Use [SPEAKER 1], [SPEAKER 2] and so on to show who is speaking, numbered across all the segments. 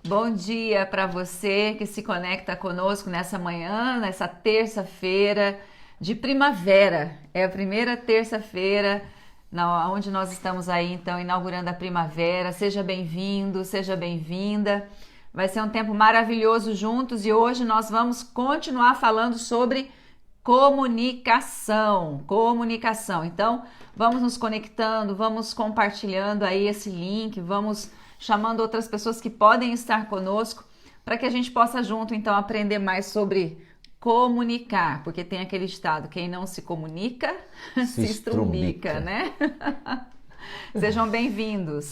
[SPEAKER 1] Bom dia para você que se conecta conosco nessa manhã, nessa terça-feira de primavera. É a primeira terça-feira onde nós estamos aí, então, inaugurando a primavera. Seja bem-vindo, seja bem-vinda. Vai ser um tempo maravilhoso juntos e hoje nós vamos continuar falando sobre comunicação. Então, vamos nos conectando, vamos compartilhando aí esse link, vamos chamando outras pessoas que podem estar conosco para que a gente possa junto, então, aprender mais sobre comunicar, porque tem aquele ditado, quem não se comunica, se estrumica, né? Sejam bem-vindos.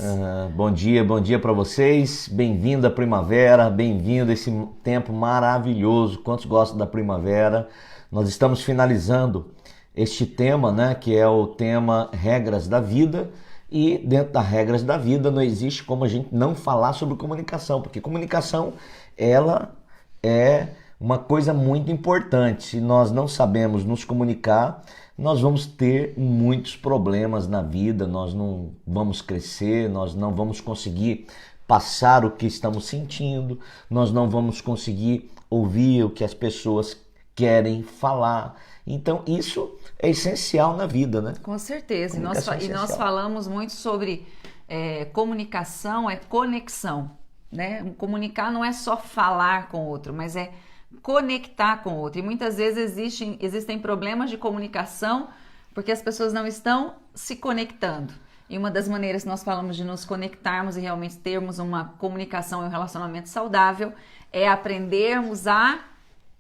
[SPEAKER 2] Bom dia para vocês, bem-vindo à primavera, bem-vindo a esse tempo maravilhoso. Quantos gostam da primavera? Nós estamos finalizando este tema, né, que é o tema Regras da Vida. E dentro das regras da vida não existe como a gente não falar sobre comunicação, porque comunicação, ela é uma coisa muito importante. Se nós não sabemos nos comunicar, nós vamos ter muitos problemas na vida, nós não vamos crescer, nós não vamos conseguir passar o que estamos sentindo, nós não vamos conseguir ouvir o que as pessoas querem falar. Então isso é essencial na vida, né?
[SPEAKER 1] Com certeza. E nós falamos muito sobre comunicação, é conexão, né? Comunicar não é só falar com o outro, mas é conectar com o outro. E muitas vezes existem problemas de comunicação porque as pessoas não estão se conectando. E uma das maneiras que nós falamos de nos conectarmos e realmente termos uma comunicação e um relacionamento saudável é aprendermos a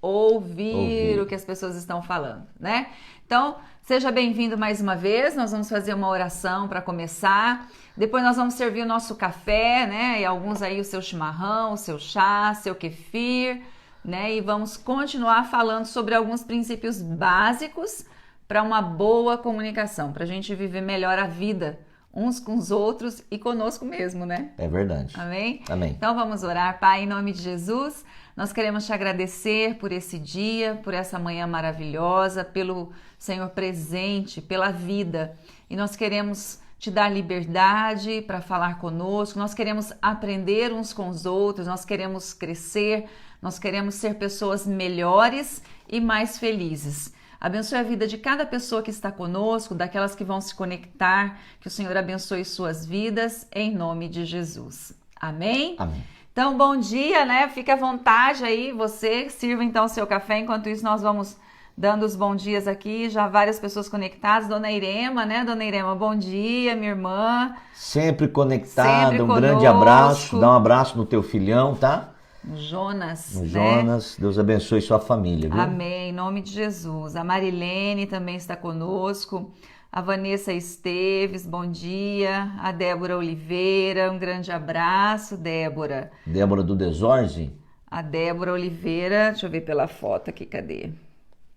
[SPEAKER 1] ouvir o que as pessoas estão falando, né? Então, seja bem-vindo mais uma vez. Nós vamos fazer uma oração para começar. Depois nós vamos servir o nosso café, né? E alguns aí o seu chimarrão, o seu chá, seu kefir, né? E vamos continuar falando sobre alguns princípios básicos para uma boa comunicação, para a gente viver melhor a vida uns com os outros e conosco mesmo, né?
[SPEAKER 2] É verdade.
[SPEAKER 1] Amém?
[SPEAKER 2] Amém.
[SPEAKER 1] Então vamos orar. Pai, em nome de Jesus, nós queremos te agradecer por esse dia, por essa manhã maravilhosa, pelo Senhor presente, pela vida. E nós queremos te dar liberdade para falar conosco, nós queremos aprender uns com os outros, nós queremos crescer, nós queremos ser pessoas melhores e mais felizes. Abençoe a vida de cada pessoa que está conosco, daquelas que vão se conectar, que o Senhor abençoe suas vidas, em nome de Jesus. Amém?
[SPEAKER 2] Amém.
[SPEAKER 1] Então, bom dia, né? Fique à vontade aí, você sirva então o seu café. Enquanto isso, nós vamos dando os bons dias aqui, já várias pessoas conectadas. Dona Irema, né? Dona Irema, bom dia, minha irmã.
[SPEAKER 2] Sempre conectada,
[SPEAKER 1] Sempre
[SPEAKER 2] um
[SPEAKER 1] conosco.
[SPEAKER 2] Grande abraço. Dá um abraço no teu filhão, tá?
[SPEAKER 1] Jonas,
[SPEAKER 2] No
[SPEAKER 1] né?
[SPEAKER 2] Jonas, Deus abençoe sua família, viu?
[SPEAKER 1] Amém, em nome de Jesus. A Marilene também está conosco. A Vanessa Esteves, bom dia. A Débora Oliveira, um grande abraço, Débora.
[SPEAKER 2] Débora do Desorze?
[SPEAKER 1] A Débora Oliveira, deixa eu ver pela foto aqui, cadê?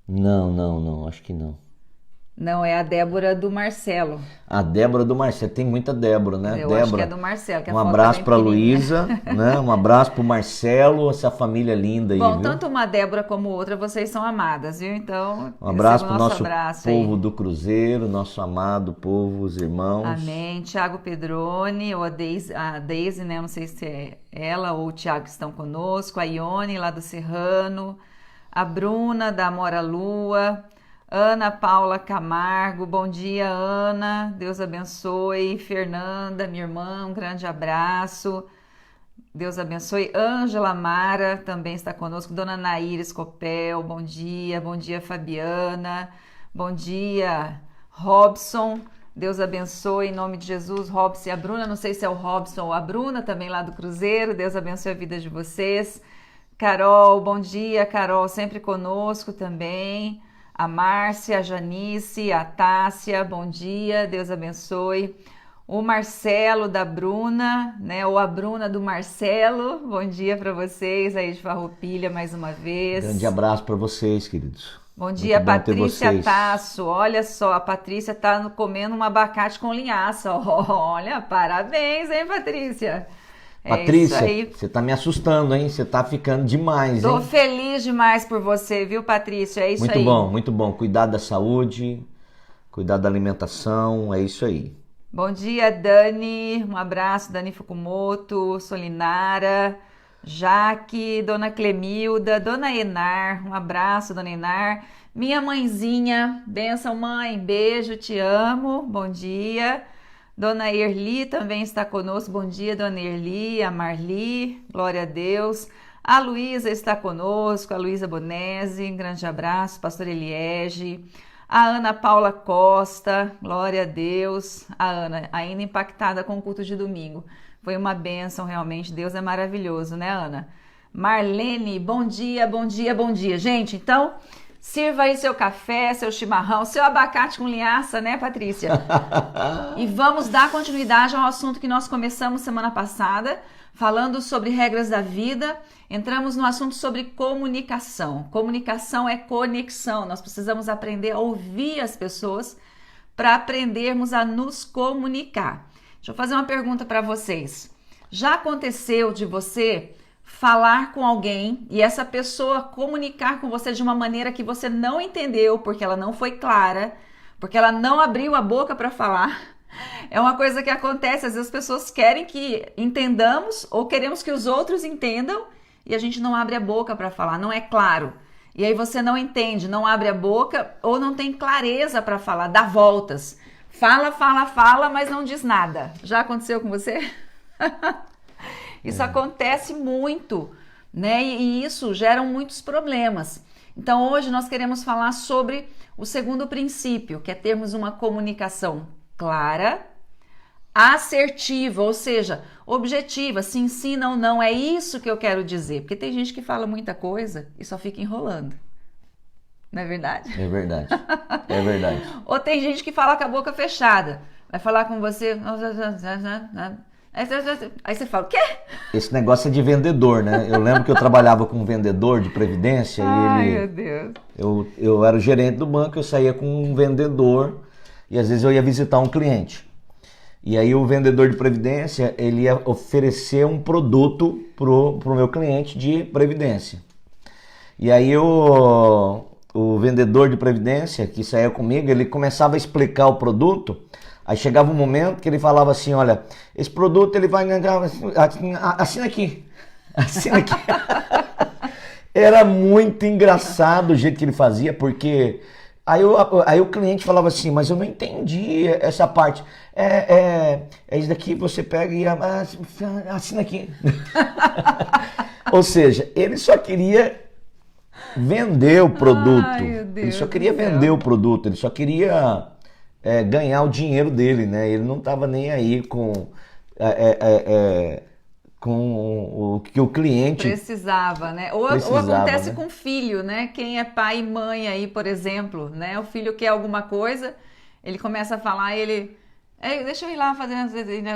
[SPEAKER 2] Não, acho que não.
[SPEAKER 1] Não, é a Débora do Marcelo.
[SPEAKER 2] A Débora do Marcelo, tem muita Débora, né?
[SPEAKER 1] Eu
[SPEAKER 2] Débora,
[SPEAKER 1] acho que é do Marcelo. Que a
[SPEAKER 2] um
[SPEAKER 1] foto
[SPEAKER 2] abraço
[SPEAKER 1] é bem
[SPEAKER 2] para
[SPEAKER 1] pequenininha.
[SPEAKER 2] Luísa, né? Um abraço para o Marcelo, essa família linda aí,
[SPEAKER 1] Bom,
[SPEAKER 2] viu?
[SPEAKER 1] tanto uma Débora como outra, vocês são amadas, viu? Então,
[SPEAKER 2] Um abraço
[SPEAKER 1] receba
[SPEAKER 2] para
[SPEAKER 1] o
[SPEAKER 2] o nosso
[SPEAKER 1] abraço
[SPEAKER 2] povo
[SPEAKER 1] aí.
[SPEAKER 2] do Cruzeiro, nosso amado povo, os irmãos.
[SPEAKER 1] Amém. Tiago Pedrone, ou a Deise, né? Não sei se é ela ou o Tiago que estão conosco. A Ione, lá do Serrano. A Bruna, da Amora Lua. Ana Paula Camargo, bom dia, Ana. Deus abençoe. Fernanda, minha irmã, um grande abraço. Deus abençoe. Ângela Mara também está conosco. Dona Naíra Escopel, bom dia. Bom dia, Fabiana. Bom dia, Robson. Deus abençoe em nome de Jesus. Robson e a Bruna, não sei se é o Robson ou a Bruna, também lá do Cruzeiro. Deus abençoe a vida de vocês. Carol, bom dia, Carol, sempre conosco também. A Márcia, a Janice, a Tássia, bom dia, Deus abençoe. O Marcelo da Bruna, né? Ou a Bruna do Marcelo, bom dia para vocês aí de Farroupilha mais uma vez.
[SPEAKER 2] Grande abraço para vocês, queridos.
[SPEAKER 1] Bom dia,
[SPEAKER 2] Muito bom ter
[SPEAKER 1] Patrícia
[SPEAKER 2] vocês.
[SPEAKER 1] Tasso. Olha só, a Patrícia tá comendo um abacate com linhaça. Olha, parabéns, hein, Patrícia?
[SPEAKER 2] Patrícia,
[SPEAKER 1] isso aí.
[SPEAKER 2] você tá me assustando, hein? Você tá ficando demais,
[SPEAKER 1] Tô
[SPEAKER 2] hein?
[SPEAKER 1] feliz demais por você, viu, Patrícia? É isso aí.
[SPEAKER 2] Muito bom. Cuidar da saúde, cuidar da alimentação, é isso aí.
[SPEAKER 1] Bom dia, Dani. Um abraço, Dani Fukumoto, Solinara. Jaque, Dona Clemilda, Dona Enar, um abraço, Dona Enar. Minha mãezinha, benção mãe, beijo, te amo, bom dia. Dona Erli também está conosco, bom dia Dona Erli, a Marli, glória a Deus. A Luísa está conosco, a Luísa Bonese, um grande abraço, Pastor Eliege. A Ana Paula Costa, glória a Deus. A Ana, ainda impactada com o culto de domingo. Foi uma bênção, realmente. Deus é maravilhoso, né, Ana? Marlene, bom dia, bom dia, bom dia. Gente, então, sirva aí seu café, seu chimarrão, seu abacate com linhaça, né, Patrícia? E vamos dar continuidade ao assunto que nós começamos semana passada, falando sobre regras da vida. Entramos no assunto sobre comunicação. Comunicação é conexão. Nós precisamos aprender a ouvir as pessoas para aprendermos a nos comunicar. Deixa eu fazer uma pergunta para vocês. Já aconteceu de você falar com alguém e essa pessoa comunicar com você de uma maneira que você não entendeu, porque ela não foi clara, porque ela não abriu a boca para falar? É uma coisa que acontece, às vezes as pessoas querem que entendamos ou queremos que os outros entendam e a gente não abre a boca para falar, não é claro. E aí você não entende, não abre a boca ou não tem clareza para falar, dá voltas. Fala, fala, fala, mas não diz nada. Já aconteceu com você? Isso acontece muito, né? E isso gera muitos problemas. Então hoje nós queremos falar sobre o segundo princípio, que é termos uma comunicação clara, assertiva, ou seja, objetiva, se ensina ou não, é isso que eu quero dizer. Porque tem gente que fala muita coisa e só fica enrolando. Não é verdade?
[SPEAKER 2] É verdade, é verdade.
[SPEAKER 1] Ou tem gente que fala com a boca fechada. Vai falar com você... Aí você fala, o quê?
[SPEAKER 2] Esse negócio é de vendedor, né? Eu lembro que eu trabalhava com um vendedor de previdência
[SPEAKER 1] Ai,
[SPEAKER 2] e
[SPEAKER 1] meu Deus.
[SPEAKER 2] eu era o gerente do banco, eu saía com um vendedor e às vezes eu ia visitar um cliente. E aí o vendedor de previdência, ele ia oferecer um produto pro meu cliente de previdência. E aí o vendedor de previdência que saía comigo, ele começava a explicar o produto. Aí chegava um momento que ele falava assim, olha, esse produto ele vai ganhar, assina aqui, assina aqui. Era muito engraçado o jeito que ele fazia, porque aí o cliente falava assim, mas eu não entendi essa parte. É isso daqui, você pega e assina aqui. Ou seja, ele só queria vender o produto.
[SPEAKER 1] Ai, meu Deus,
[SPEAKER 2] ele só queria vender o produto, ele só queria ganhar o dinheiro dele, né? Ele não estava nem aí com o que o cliente
[SPEAKER 1] precisava, né? Ou acontece, né, com filho, né? Quem é pai e mãe aí, por exemplo, né? O filho quer alguma coisa, ele começa a falar, deixa eu ir lá fazer umas vezes, né?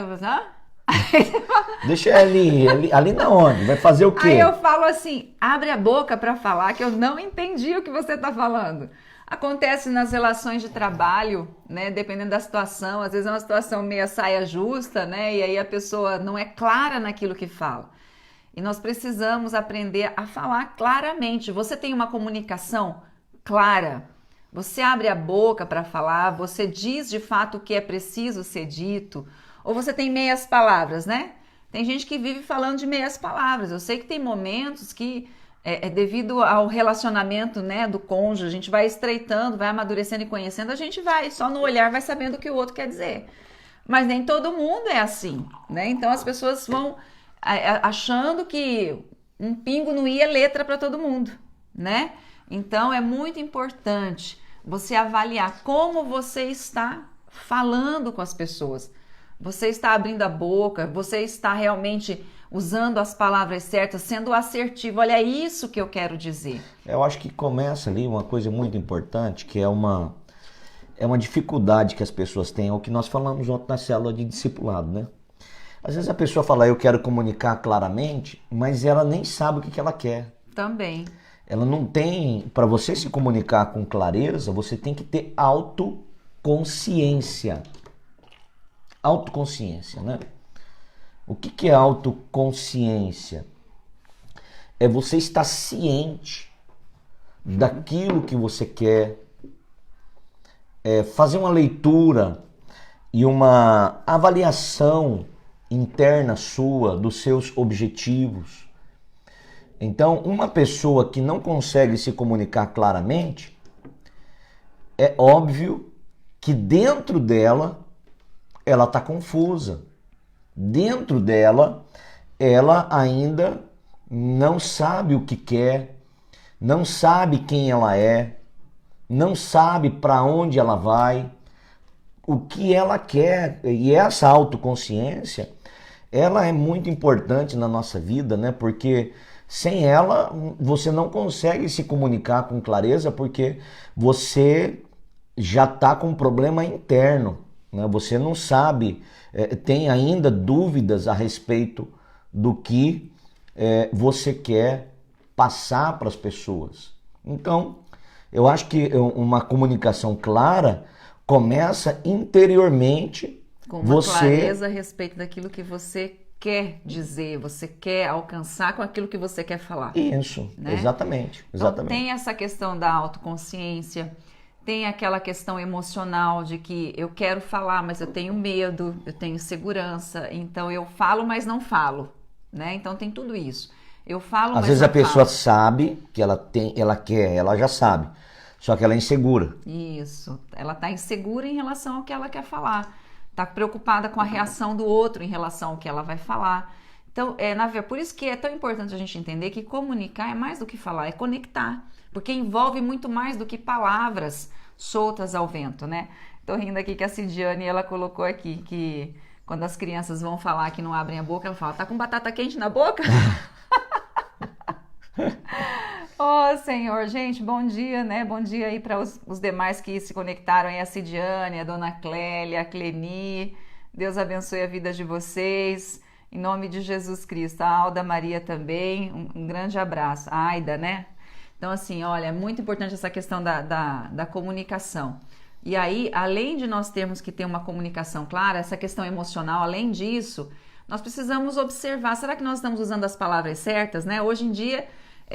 [SPEAKER 2] Deixa ali na onde? Vai fazer o quê?
[SPEAKER 1] Aí eu falo assim, abre a boca para falar que eu não entendi o que você está falando. Acontece nas relações de trabalho, né? Dependendo da situação, às vezes é uma situação meio saia justa, né? E aí a pessoa não é clara naquilo que fala. E nós precisamos aprender a falar claramente. Você tem uma comunicação clara, você abre a boca para falar, você diz de fato o que é preciso ser dito, ou você tem meias palavras, né? Tem gente que vive falando de meias palavras. Eu sei que tem momentos que devido ao relacionamento, né, do cônjuge, a gente vai estreitando, vai amadurecendo e conhecendo, a gente vai, só no olhar vai sabendo o que o outro quer dizer. Mas nem todo mundo é assim, né? Então as pessoas vão achando que um pingo no i é letra para todo mundo, né? Então é muito importante você avaliar como você está falando com as pessoas. Você está abrindo a boca, você está realmente usando as palavras certas, sendo assertivo. Olha, é isso que eu quero dizer.
[SPEAKER 2] Eu acho que começa ali uma coisa muito importante, que é uma dificuldade que as pessoas têm, é o que nós falamos ontem na célula de discipulado, né? Às vezes a pessoa fala, eu quero comunicar claramente, mas ela nem sabe o que ela quer.
[SPEAKER 1] Também.
[SPEAKER 2] Ela não tem, para você se comunicar com clareza, você tem que ter autoconsciência. Autoconsciência, né? O que é autoconsciência? É você estar ciente daquilo que você quer, fazer uma leitura e uma avaliação interna sua dos seus objetivos, Então, uma pessoa que não consegue se comunicar claramente, é óbvio que dentro dela ela está confusa. Dentro dela, ela ainda não sabe o que quer, não sabe quem ela é, não sabe para onde ela vai, o que ela quer. E essa autoconsciência, ela é muito importante na nossa vida, né? Porque sem ela, você não consegue se comunicar com clareza, porque você já está com um problema interno, né? Você não sabe, tem ainda dúvidas a respeito do que você quer passar para as pessoas. Então, eu acho que uma comunicação clara começa interiormente.
[SPEAKER 1] Com uma clareza a respeito daquilo que você quer dizer, você quer alcançar com aquilo que você quer falar.
[SPEAKER 2] Isso, né? Exatamente.
[SPEAKER 1] Então, tem essa questão da autoconsciência, tem aquela questão emocional de que eu quero falar, mas eu tenho medo, eu tenho segurança, então eu falo, mas não falo, né? Então tem tudo isso. Eu falo,
[SPEAKER 2] às vezes a pessoa sabe que ela quer, ela já sabe, só que ela é insegura.
[SPEAKER 1] Isso, ela está insegura em relação ao que ela quer falar, está preocupada com a reação do outro em relação ao que ela vai falar. Então, por isso que é tão importante a gente entender que comunicar é mais do que falar, é conectar, porque envolve muito mais do que palavras soltas ao vento, né? Tô rindo aqui que a Cidiane, ela colocou aqui que quando as crianças vão falar que não abrem a boca, ela fala, tá com batata quente na boca? Oh, Senhor, gente, bom dia, né? Bom dia aí para os demais que se conectaram aí, a Cidiane, a Dona Clélia, a Cleni. Deus abençoe a vida de vocês, em nome de Jesus Cristo. A Alda Maria também, um grande abraço. A Aida, né? Então, assim, olha, é muito importante essa questão da comunicação. E aí, além de nós termos que ter uma comunicação clara, essa questão emocional, além disso, nós precisamos observar, será que nós estamos usando as palavras certas, né? Hoje em dia,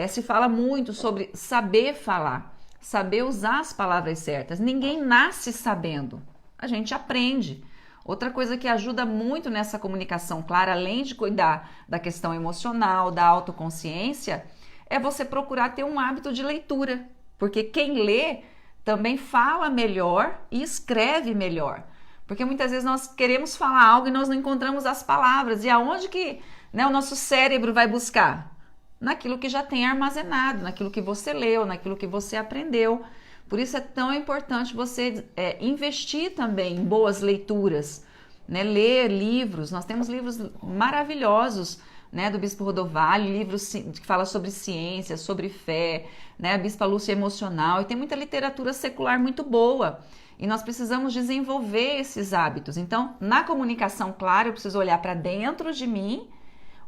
[SPEAKER 1] se fala muito sobre saber falar, saber usar as palavras certas. Ninguém nasce sabendo, a gente aprende. Outra coisa que ajuda muito nessa comunicação clara, além de cuidar da questão emocional, da autoconsciência, é você procurar ter um hábito de leitura, porque quem lê também fala melhor e escreve melhor. Porque muitas vezes nós queremos falar algo e nós não encontramos as palavras. E aonde que, né, o nosso cérebro vai buscar? Naquilo que já tem armazenado, naquilo que você leu, naquilo que você aprendeu. Por isso é tão importante você investir também em boas leituras, né? Ler livros. Nós temos livros maravilhosos, né, do Bispo Rodovalho, livros que falam sobre ciência, sobre fé, né, a Bispa Lúcia Emocional, e tem muita literatura secular muito boa, e nós precisamos desenvolver esses hábitos. Então, na comunicação clara, eu preciso olhar para dentro de mim,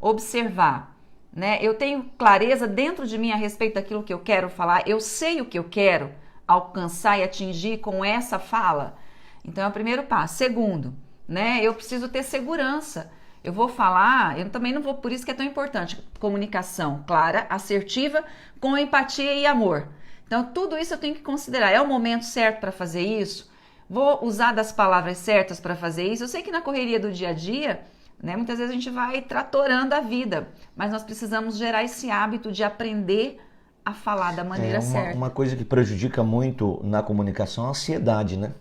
[SPEAKER 1] observar, né, eu tenho clareza dentro de mim a respeito daquilo que eu quero falar, eu sei o que eu quero alcançar e atingir com essa fala. Então, é o primeiro passo. Segundo, né, eu preciso ter segurança. Eu vou falar, eu também não vou, por isso que é tão importante, comunicação clara, assertiva, com empatia e amor. Então, tudo isso eu tenho que considerar. É o momento certo para fazer isso? Vou usar das palavras certas para fazer isso? Eu sei que na correria do dia a dia, né, muitas vezes a gente vai tratorando a vida, mas nós precisamos gerar esse hábito de aprender a falar da maneira certa.
[SPEAKER 2] Uma coisa que prejudica muito na comunicação é a ansiedade, né?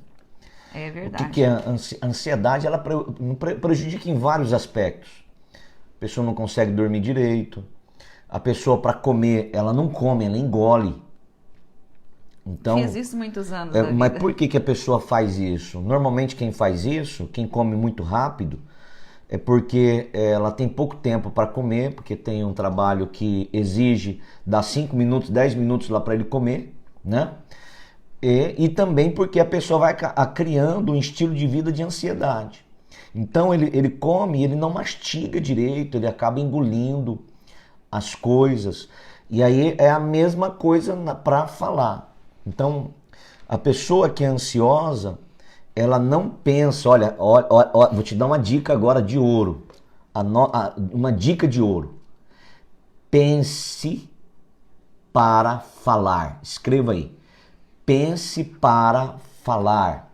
[SPEAKER 1] É verdade.
[SPEAKER 2] O que é a ansiedade? Ela prejudica em vários aspectos. A pessoa não consegue dormir direito. A pessoa, para comer, ela não come, ela engole. Então,
[SPEAKER 1] fiz isso muitos anos.
[SPEAKER 2] Mas por que a pessoa faz isso? Normalmente quem faz isso, quem come muito rápido, é porque ela tem pouco tempo para comer, porque tem um trabalho que exige dar 5 minutos, 10 minutos lá para ele comer, né? E também porque a pessoa vai criando um estilo de vida de ansiedade. Então ele come e ele não mastiga direito, ele acaba engolindo as coisas. E aí é a mesma coisa para falar. Então a pessoa que é ansiosa, ela não pensa, olha, vou te dar uma dica agora de ouro. Uma dica de ouro. Pense para falar. Escreva aí. Pense para falar.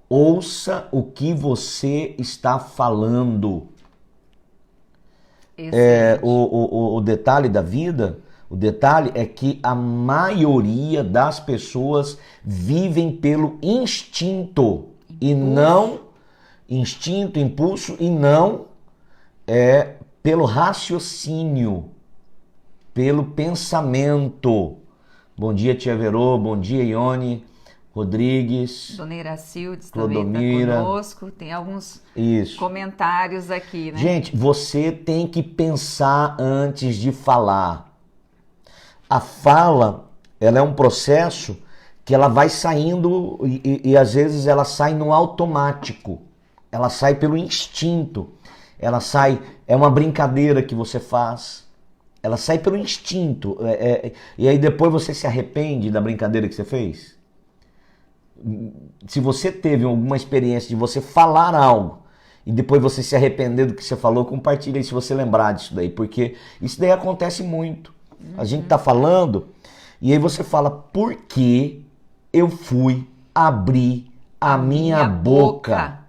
[SPEAKER 2] Ouça o que você está falando.
[SPEAKER 1] Excelente.
[SPEAKER 2] O detalhe da vida, o detalhe é que a maioria das pessoas vivem pelo instinto e não impulso e não pelo raciocínio, pelo pensamento. Bom dia, Tia Verô, bom dia, Ione Rodrigues,
[SPEAKER 1] Dona Iracildes também
[SPEAKER 2] Clodomira.
[SPEAKER 1] está conosco. Tem alguns
[SPEAKER 2] Isso.
[SPEAKER 1] comentários aqui, né?
[SPEAKER 2] Gente, você tem que pensar antes de falar. A fala, ela é um processo que ela vai saindo e às vezes ela sai no automático. Ela sai pelo instinto. Ela sai, é uma brincadeira que você faz. Ela sai pelo instinto. E aí depois você se arrepende da brincadeira que você fez. Se você teve alguma experiência de você falar algo e depois você se arrepender do que você falou, compartilha aí se você lembrar disso daí, porque isso daí acontece muito. A gente tá falando e aí você fala, por que eu fui abrir a minha boca?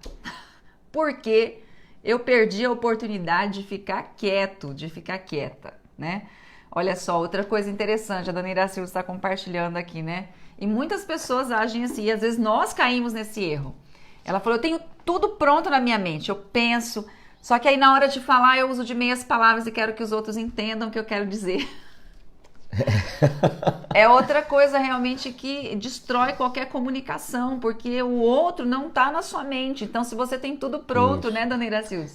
[SPEAKER 1] Porque eu perdi a oportunidade de ficar quieto, de ficar quieta, né? Olha só, outra coisa interessante, a Dona Iracilda está compartilhando aqui, né? E muitas pessoas agem assim, e às vezes nós caímos nesse erro. Ela falou, eu tenho tudo pronto na minha mente, eu penso, só que aí na hora de falar eu uso de meias palavras e quero que os outros entendam o que eu quero dizer. É outra coisa realmente que destrói qualquer comunicação, porque o outro não está na sua mente. Então, se você tem tudo pronto, né, Dona Iracilda?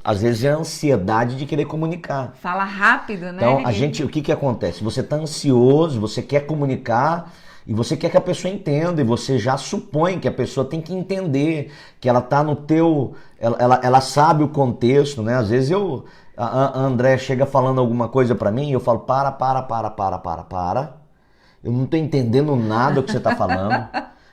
[SPEAKER 2] Às vezes é a ansiedade de querer comunicar.
[SPEAKER 1] Fala rápido, né?
[SPEAKER 2] Então, o que acontece? Você está ansioso, você quer comunicar e você quer que a pessoa entenda e você já supõe que a pessoa tem que entender, que ela está no teu... Ela sabe o contexto, né? Às vezes a André chega falando alguma coisa pra mim e eu falo, para. Eu não tô entendendo nada do que você tá falando.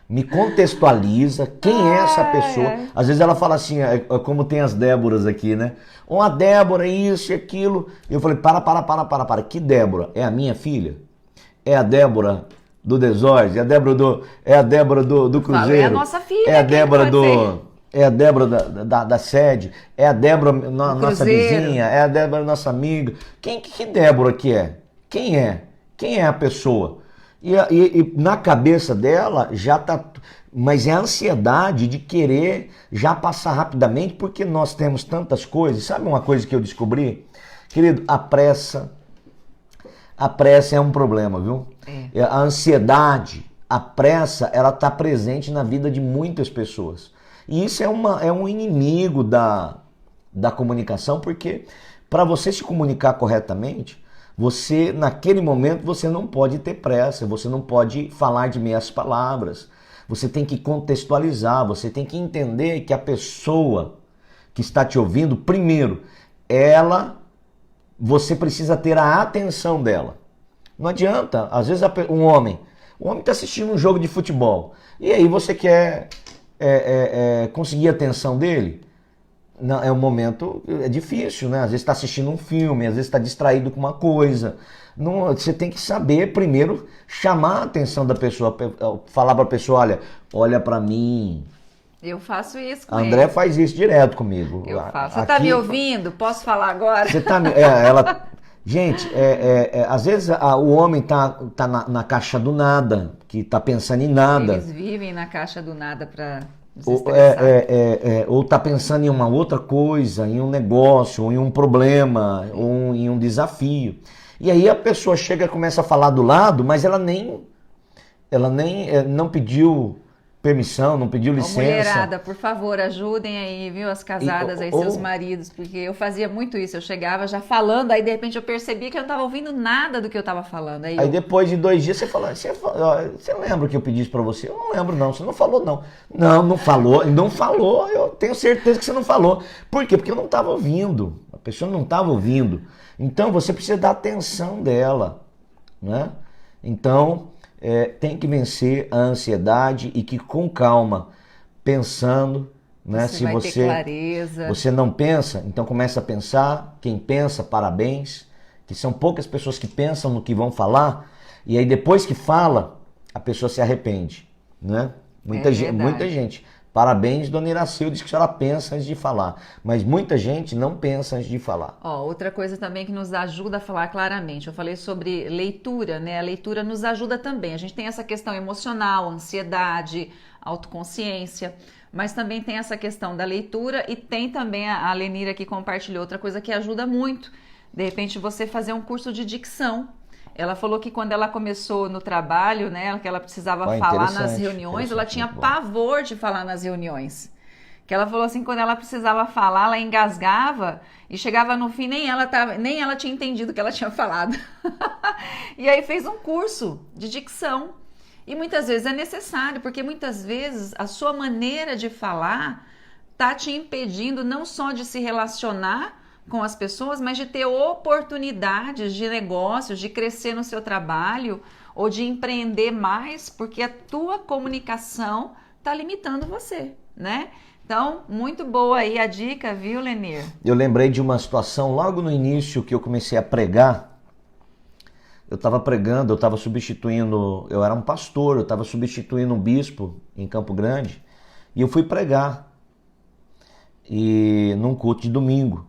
[SPEAKER 2] Me contextualiza, quem é essa pessoa? Às vezes ela fala assim, como tem as Déboras aqui, né? Uma Débora, isso e aquilo. E eu falei, para. Que Débora? É a minha filha? É a Débora do Desordem? É a Débora do Cruzeiro?
[SPEAKER 1] É a nossa filha.
[SPEAKER 2] É a Débora É a Débora da sede, é a Débora nossa vizinha, é a Débora nossa amiga. Que Débora que é? Quem é? Quem é a pessoa? E na cabeça dela já tá... Mas é a ansiedade de querer já passar rapidamente, porque nós temos tantas coisas. Sabe uma coisa que eu descobri? Querido, a pressa é um problema, viu? A ansiedade, a pressa, ela tá presente na vida de muitas pessoas. E isso é um inimigo da comunicação, porque para você se comunicar corretamente, você, naquele momento, você não pode ter pressa, você não pode falar de meias palavras, você tem que contextualizar, você tem que entender que a pessoa que está te ouvindo, primeiro, você precisa ter a atenção dela. Não adianta, às vezes o homem está assistindo um jogo de futebol, e aí você quer... conseguir a atenção dele, não, é um momento difícil, né? Às vezes está assistindo um filme, às vezes está distraído com uma coisa. Não, você tem que saber primeiro chamar a atenção da pessoa, falar para a pessoa, olha para mim.
[SPEAKER 1] Eu faço isso com
[SPEAKER 2] André
[SPEAKER 1] ele.
[SPEAKER 2] faz isso direto comigo.
[SPEAKER 1] Eu faço. Você está me ouvindo? Posso falar agora?
[SPEAKER 2] Você tá, gente, às vezes o homem tá na caixa do nada, que tá pensando em nada.
[SPEAKER 1] Eles vivem na caixa do nada para
[SPEAKER 2] ou tá pensando em uma outra coisa, em um negócio, ou em um problema, ou em um desafio. E aí a pessoa chega e começa a falar do lado, mas ela não pediu permissão, não pediu licença.
[SPEAKER 1] Mulherada, por favor, ajudem aí, viu, as casadas aí, seus maridos, porque eu fazia muito isso, eu chegava já falando, aí de repente eu percebia que eu não estava ouvindo nada do que eu estava falando. Aí
[SPEAKER 2] depois de 2 dias você fala, você lembra que eu pedi isso pra você? Eu não lembro não, você não falou não. Não falou, eu tenho certeza que você não falou. Por quê? Porque eu não estava ouvindo, a pessoa não estava ouvindo. Então você precisa dar atenção dela, né? Então... tem que vencer a ansiedade e que com calma, pensando, né? Se você não pensa, então começa a pensar. Quem pensa, parabéns, que são poucas pessoas que pensam no que vão falar e aí depois que fala, a pessoa se arrepende, né? Muita gente Parabéns, dona Iracildes, que ela pensa antes de falar. Mas muita gente não pensa antes de falar.
[SPEAKER 1] Outra coisa também que nos ajuda a falar claramente. Eu falei sobre leitura, né? A leitura nos ajuda também. A gente tem essa questão emocional, ansiedade, autoconsciência, mas também tem essa questão da leitura e tem também a Lenira que compartilhou outra coisa que ajuda muito. De repente você fazer um curso de dicção. Ela falou que quando ela começou no trabalho, né, que ela precisava falar nas reuniões, ela tinha pavor de falar nas reuniões. Que ela falou assim, quando ela precisava falar, ela engasgava e chegava no fim, nem ela tinha entendido o que ela tinha falado. E aí fez um curso de dicção. E muitas vezes é necessário, porque muitas vezes a sua maneira de falar está te impedindo não só de se relacionar com as pessoas, mas de ter oportunidades de negócios, de crescer no seu trabalho ou de empreender mais, porque a tua comunicação está limitando você, né? Então, muito boa aí a dica, viu, Lenir?
[SPEAKER 2] Eu lembrei de uma situação logo no início que eu comecei a pregar. Eu estava pregando, eu estava substituindo, eu era um pastor, eu estava substituindo um bispo em Campo Grande e eu fui pregar num culto de domingo.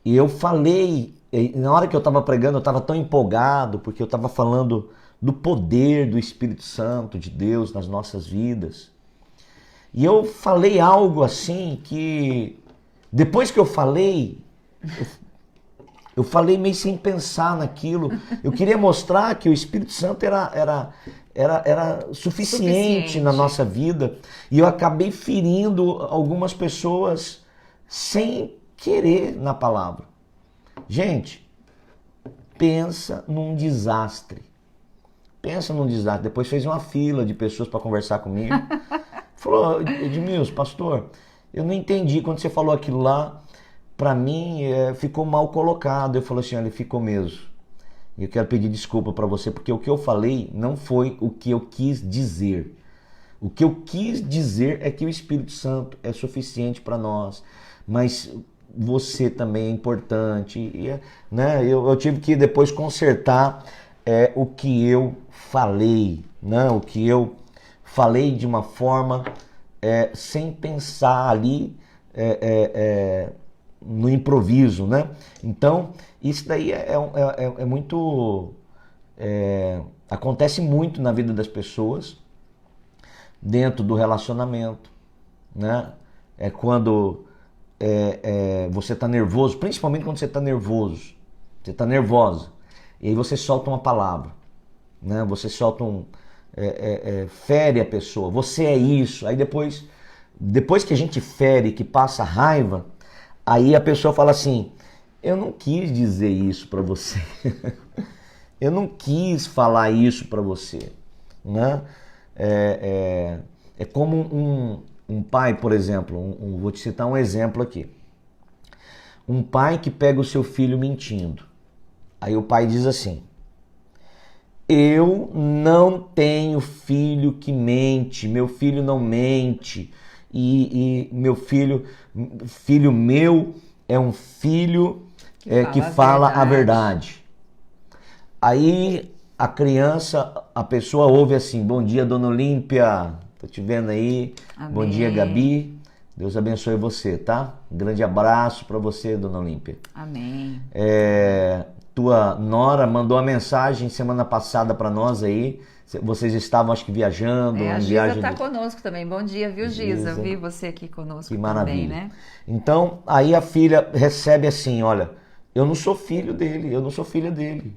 [SPEAKER 2] E eu falei, na hora que eu estava pregando, eu estava tão empolgado, porque eu estava falando do poder do Espírito Santo de Deus nas nossas vidas. E eu falei algo assim que, depois que eu falei meio sem pensar naquilo. Eu queria mostrar que o Espírito Santo era suficiente na nossa vida. E eu acabei ferindo algumas pessoas sem querer na palavra. Gente, pensa num desastre. Pensa num desastre. Depois fez uma fila de pessoas para conversar comigo. Falou, Edmilson, pastor, eu não entendi quando você falou aquilo lá. Para mim, ficou mal colocado. Eu falei assim, olha, ficou mesmo. E eu quero pedir desculpa para você, porque o que eu falei não foi o que eu quis dizer. O que eu quis dizer é que o Espírito Santo é suficiente para nós. Mas você também é importante, né? Eu tive que depois consertar o que eu falei, né? O que eu falei de uma forma sem pensar ali no improviso, né? Então, isso daí é muito... acontece muito na vida das pessoas, dentro do relacionamento, né? É quando... você está nervoso, principalmente quando você está nervoso, você está nervosa, e aí você solta uma palavra, né? Você solta fere a pessoa, você é isso, aí depois que a gente fere, que passa raiva, aí a pessoa fala assim, eu não quis dizer isso para você, eu não quis falar isso para você, né? É como um pai, por exemplo, vou te citar um exemplo aqui. Um pai que pega o seu filho mentindo. Aí o pai diz assim, eu não tenho filho que mente, meu filho não mente, e meu filho meu é um filho que fala a verdade. Aí a criança, a pessoa ouve assim, bom dia, dona Olímpia, tô te vendo aí. Amém. Bom dia, Gabi. Deus abençoe você, tá? Um grande abraço para você, dona Olímpia.
[SPEAKER 1] Amém.
[SPEAKER 2] Tua nora mandou uma mensagem semana passada para nós aí. Vocês estavam, acho que, viajando.
[SPEAKER 1] A Giza está conosco também. Bom dia, viu, Giza? Vi você aqui conosco
[SPEAKER 2] que maravilha.
[SPEAKER 1] Também, né?
[SPEAKER 2] Então, aí a filha recebe assim, olha, eu não sou filho dele, eu não sou filha dele.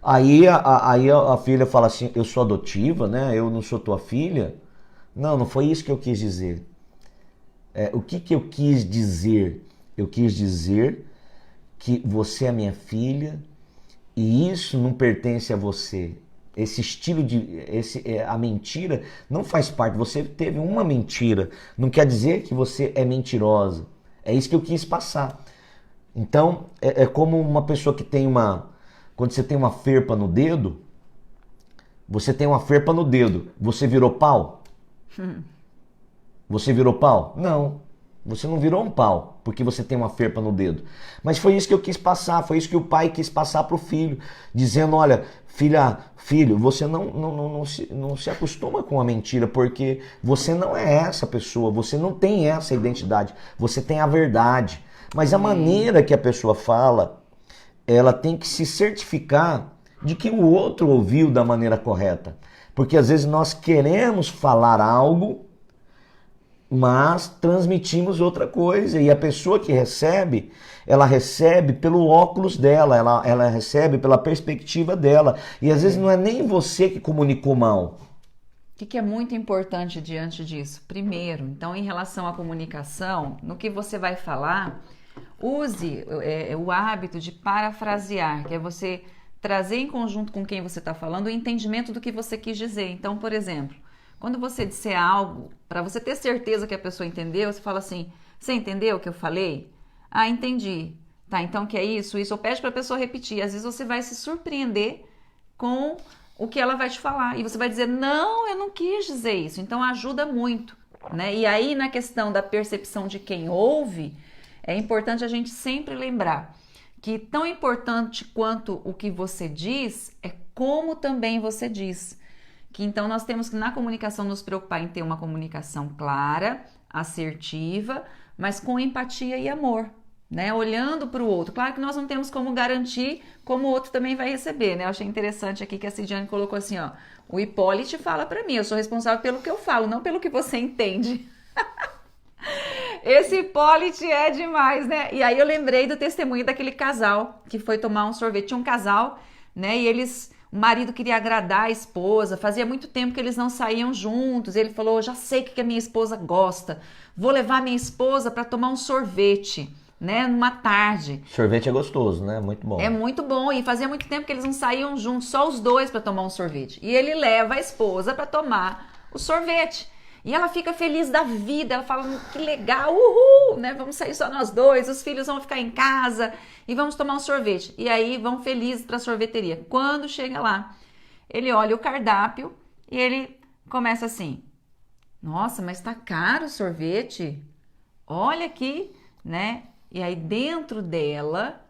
[SPEAKER 2] Aí a filha fala assim, eu sou adotiva, né? Eu não sou tua filha. Não foi isso que eu quis dizer. O que eu quis dizer? Eu quis dizer que você é minha filha e isso não pertence a você. Esse estilo a mentira não faz parte. Você teve uma mentira, não quer dizer que você é mentirosa. É isso que eu quis passar. Então, é como uma pessoa que tem quando você tem uma ferpa no dedo, você tem uma ferpa no dedo, você virou pau? Você virou pau? Não. Você não virou um pau porque você tem uma ferpa no dedo. Mas foi isso que eu quis passar, foi isso que o pai quis passar para o filho, dizendo, olha, filho, você não se acostuma com a mentira, porque você não é essa pessoa, você não tem essa identidade, você tem a verdade. Mas a maneira que a pessoa fala, ela tem que se certificar de que o outro ouviu da maneira correta. Porque às vezes nós queremos falar algo, mas transmitimos outra coisa. E a pessoa que recebe, ela recebe pelo óculos dela, ela recebe pela perspectiva dela. E às vezes não é nem você que comunicou mal.
[SPEAKER 1] O que é muito importante diante disso? Primeiro, então, em relação à comunicação, no que você vai falar, use o hábito de parafrasear, que é você trazer em conjunto com quem você está falando o entendimento do que você quis dizer. Então, por exemplo, quando você disser algo, para você ter certeza que a pessoa entendeu, você fala assim, você entendeu o que eu falei? Ah, entendi. Tá, então que é isso? Ou pede para a pessoa repetir. Às vezes você vai se surpreender com o que ela vai te falar. E você vai dizer, não, eu não quis dizer isso. Então ajuda muito, né? E aí na questão da percepção de quem ouve, é importante a gente sempre lembrar que tão importante quanto o que você diz é como também você diz. Que então nós temos que na comunicação nos preocupar em ter uma comunicação clara, assertiva, mas com empatia e amor, né? Olhando para o outro. Claro que nós não temos como garantir como o outro também vai receber, né? Eu achei interessante aqui que a Cidiane colocou assim, ó, o Hipólite fala para mim, eu sou responsável pelo que eu falo, não pelo que você entende. Esse Hipólite é demais, né? E aí eu lembrei do testemunho daquele casal que foi tomar um sorvete. Tinha um casal, né? E o marido queria agradar a esposa. Fazia muito tempo que eles não saíam juntos. Ele falou, já sei o que a minha esposa gosta. Vou levar minha esposa para tomar um sorvete, né? Numa tarde.
[SPEAKER 2] Sorvete é gostoso, né? Muito bom.
[SPEAKER 1] É muito bom. E fazia muito tempo que eles não saíam juntos, só os dois para tomar um sorvete. E ele leva a esposa para tomar o sorvete. E ela fica feliz da vida, ela fala, que legal, uhul, né? Vamos sair só nós dois, os filhos vão ficar em casa e vamos tomar um sorvete. E aí vão felizes para a sorveteria. Quando chega lá, ele olha o cardápio e ele começa assim, nossa, mas tá caro o sorvete? Olha aqui, né? E aí dentro dela,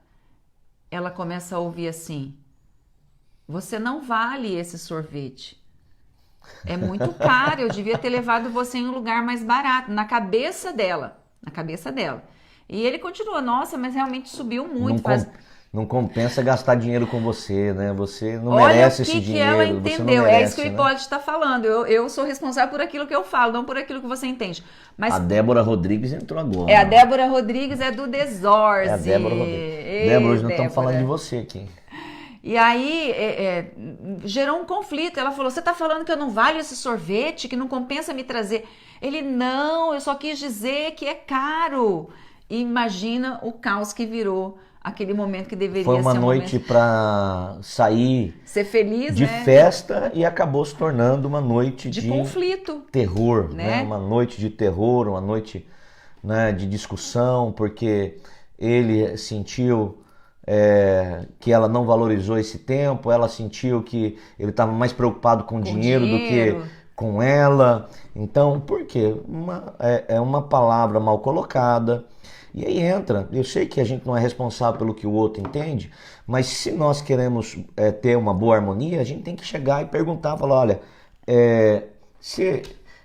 [SPEAKER 1] ela começa a ouvir assim, você não vale esse sorvete. É muito caro, eu devia ter levado você em um lugar mais barato, na cabeça dela. E ele continua, nossa, mas realmente subiu muito.
[SPEAKER 2] Não compensa gastar dinheiro com você, né? Você não merece esse dinheiro.
[SPEAKER 1] Olha o que ela entendeu,
[SPEAKER 2] merece,
[SPEAKER 1] é isso que o Hipólito está falando. Eu sou responsável por aquilo que eu falo, não por aquilo que você entende. Mas
[SPEAKER 2] a Débora Rodrigues entrou agora.
[SPEAKER 1] É, a Débora Rodrigues é do Desorze.
[SPEAKER 2] É a Débora Rodrigues. Débora, hoje nós estamos falando de você aqui.
[SPEAKER 1] E aí gerou um conflito. Ela falou, você tá falando que eu não valho esse sorvete, que não compensa me trazer. Ele, não, eu só quis dizer que é caro. E imagina o caos que virou aquele momento que deveria ser
[SPEAKER 2] Foi uma noite para sair,
[SPEAKER 1] ser feliz,
[SPEAKER 2] de
[SPEAKER 1] né?
[SPEAKER 2] festa, e acabou se tornando uma noite de
[SPEAKER 1] conflito,
[SPEAKER 2] terror, né? Uma noite de terror, uma noite, né, de discussão, porque ele sentiu que ela não valorizou esse tempo, ela sentiu que ele estava mais preocupado com dinheiro do que com ela. Então, por quê? É uma palavra mal colocada. E aí entra, eu sei que a gente não é responsável pelo que o outro entende, mas se nós queremos ter uma boa harmonia, a gente tem que chegar e perguntar, falar, olha, você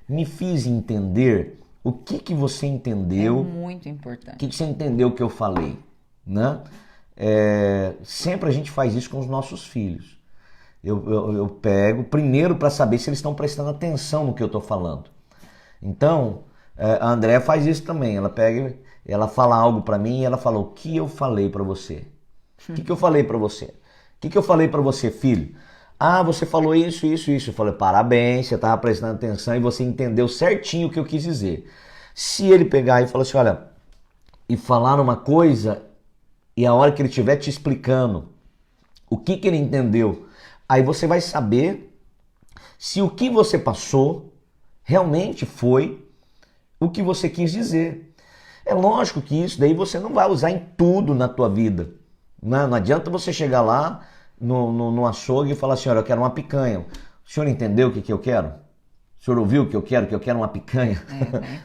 [SPEAKER 2] me fiz entender o que você entendeu.
[SPEAKER 1] É muito importante.
[SPEAKER 2] O que você entendeu que eu falei, né? Sempre a gente faz isso com os nossos filhos. Eu pego primeiro para saber se eles estão prestando atenção no que eu estou falando. Então, a Andréa faz isso também. Ela pega, ela fala algo para mim e ela fala, o que eu falei para você? O que eu falei para você? O que eu falei para você, filho? Ah, você falou isso. Eu falei, parabéns, você estava prestando atenção e você entendeu certinho o que eu quis dizer. Se ele pegar e falar assim, olha, e falar uma coisa, e a hora que ele estiver te explicando o que ele entendeu, aí você vai saber se o que você passou realmente foi o que você quis dizer. É lógico que isso daí você não vai usar em tudo na tua vida. Não adianta você chegar lá no açougue e falar assim, olha, eu quero uma picanha. O senhor entendeu o que eu quero? O senhor ouviu o que eu quero? Que eu quero uma picanha?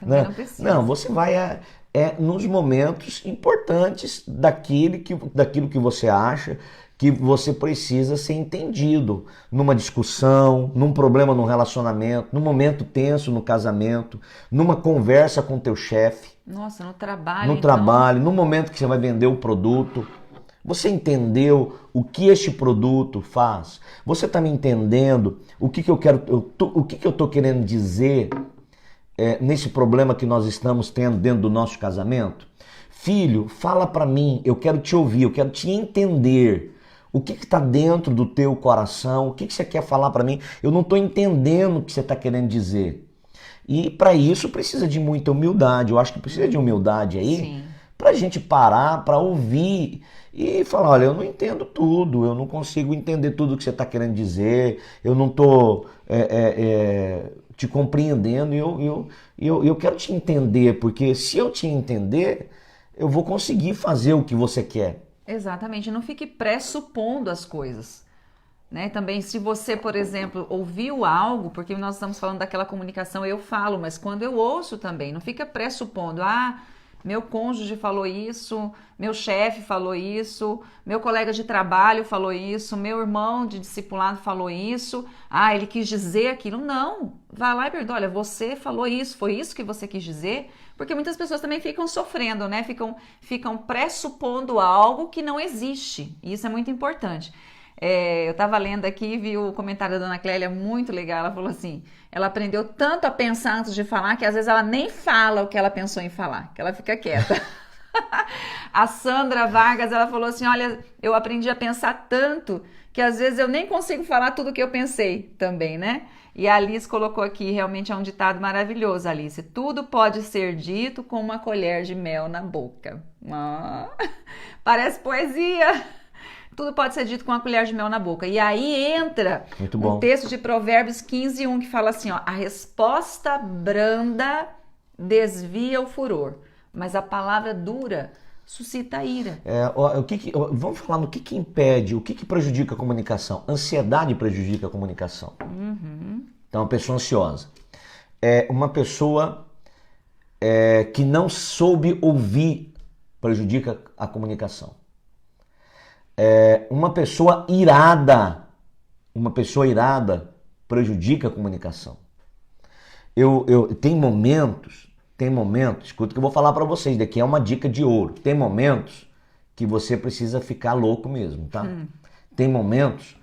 [SPEAKER 1] Não precisa.
[SPEAKER 2] Não, você vai é nos momentos importantes daquilo que você acha que você precisa ser entendido. Numa discussão, num problema no relacionamento, num momento tenso no casamento, numa conversa com teu chefe.
[SPEAKER 1] Nossa, no trabalho.
[SPEAKER 2] No trabalho, no momento que você vai vender o produto. Você entendeu o que este produto faz? Você está me entendendo o que eu estou querendo dizer nesse problema que nós estamos tendo dentro do nosso casamento? Filho, fala para mim, eu quero te ouvir, eu quero te entender. O que está dentro do teu coração? O que você quer falar para mim? Eu não estou entendendo o que você está querendo dizer. E para isso precisa de muita humildade. Eu acho que precisa de humildade aí para a gente parar, para ouvir e falar, olha, eu não entendo tudo, eu não consigo entender tudo o que você está querendo dizer, eu não estou te compreendendo, eu quero te entender, porque se eu te entender, eu vou conseguir fazer o que você quer.
[SPEAKER 1] Exatamente, não fique pressupondo as coisas, né? Também se você, por exemplo, ouviu algo, porque nós estamos falando daquela comunicação, eu falo, mas quando eu ouço também, não fica pressupondo, meu cônjuge falou isso, meu chefe falou isso, meu colega de trabalho falou isso, meu irmão de discipulado falou isso, ele quis dizer aquilo. Não, vai lá e pergunta, olha, você falou isso, foi isso que você quis dizer? Porque muitas pessoas também ficam sofrendo, né? Ficam pressupondo algo que não existe. E isso é muito importante. Eu estava lendo aqui e vi o comentário da Dona Clélia, muito legal. Ela falou assim, ela aprendeu tanto a pensar antes de falar que às vezes ela nem fala o que ela pensou em falar, que ela fica quieta. A Sandra Vargas, ela falou assim, olha, eu aprendi a pensar tanto que às vezes eu nem consigo falar tudo o que eu pensei também, né? E a Alice colocou aqui, realmente é um ditado maravilhoso, Alice. Tudo pode ser dito com uma colher de mel na boca. Parece poesia. Tudo pode ser dito com uma colher de mel na boca. E aí entra um texto de Provérbios 15:1 que fala assim, a resposta branda desvia o furor, mas a palavra dura suscita a ira.
[SPEAKER 2] Vamos falar no que impede, o que prejudica a comunicação. Ansiedade prejudica a comunicação. Então, uma pessoa ansiosa é uma pessoa que não soube ouvir, prejudica a comunicação. Uma pessoa irada prejudica a comunicação. Tem momentos, escuta o que eu vou falar para vocês, daqui é uma dica de ouro. Tem momentos que você precisa ficar louco mesmo, tá? Tem momentos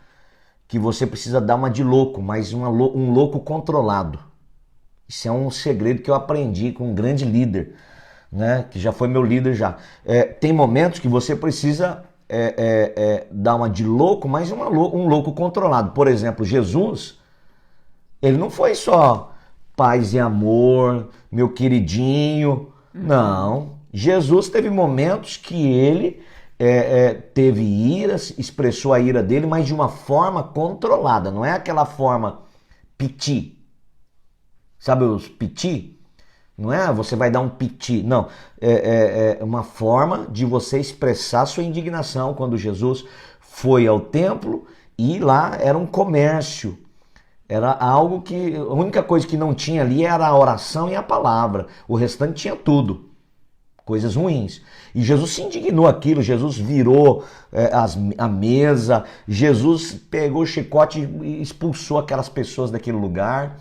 [SPEAKER 2] que você precisa dar uma de louco, mas um louco controlado. Isso é um segredo que eu aprendi com um grande líder, né? Que já foi meu líder já. Tem momentos que você precisa dar uma de louco, mas um louco controlado. Por exemplo, Jesus, ele não foi só paz e amor, meu queridinho. Não. Jesus teve momentos que ele teve ira, expressou a ira dele, mas de uma forma controlada. Não é aquela forma piti. Sabe os piti? Não é você vai dar um piti. Não. É uma forma de você expressar sua indignação. Quando Jesus foi ao templo e lá era um comércio. Era algo que... A única coisa que não tinha ali era a oração e a palavra. O restante tinha tudo. Coisas ruins. E Jesus se indignou aquilo. Jesus virou a mesa. Jesus pegou o chicote e expulsou aquelas pessoas daquele lugar.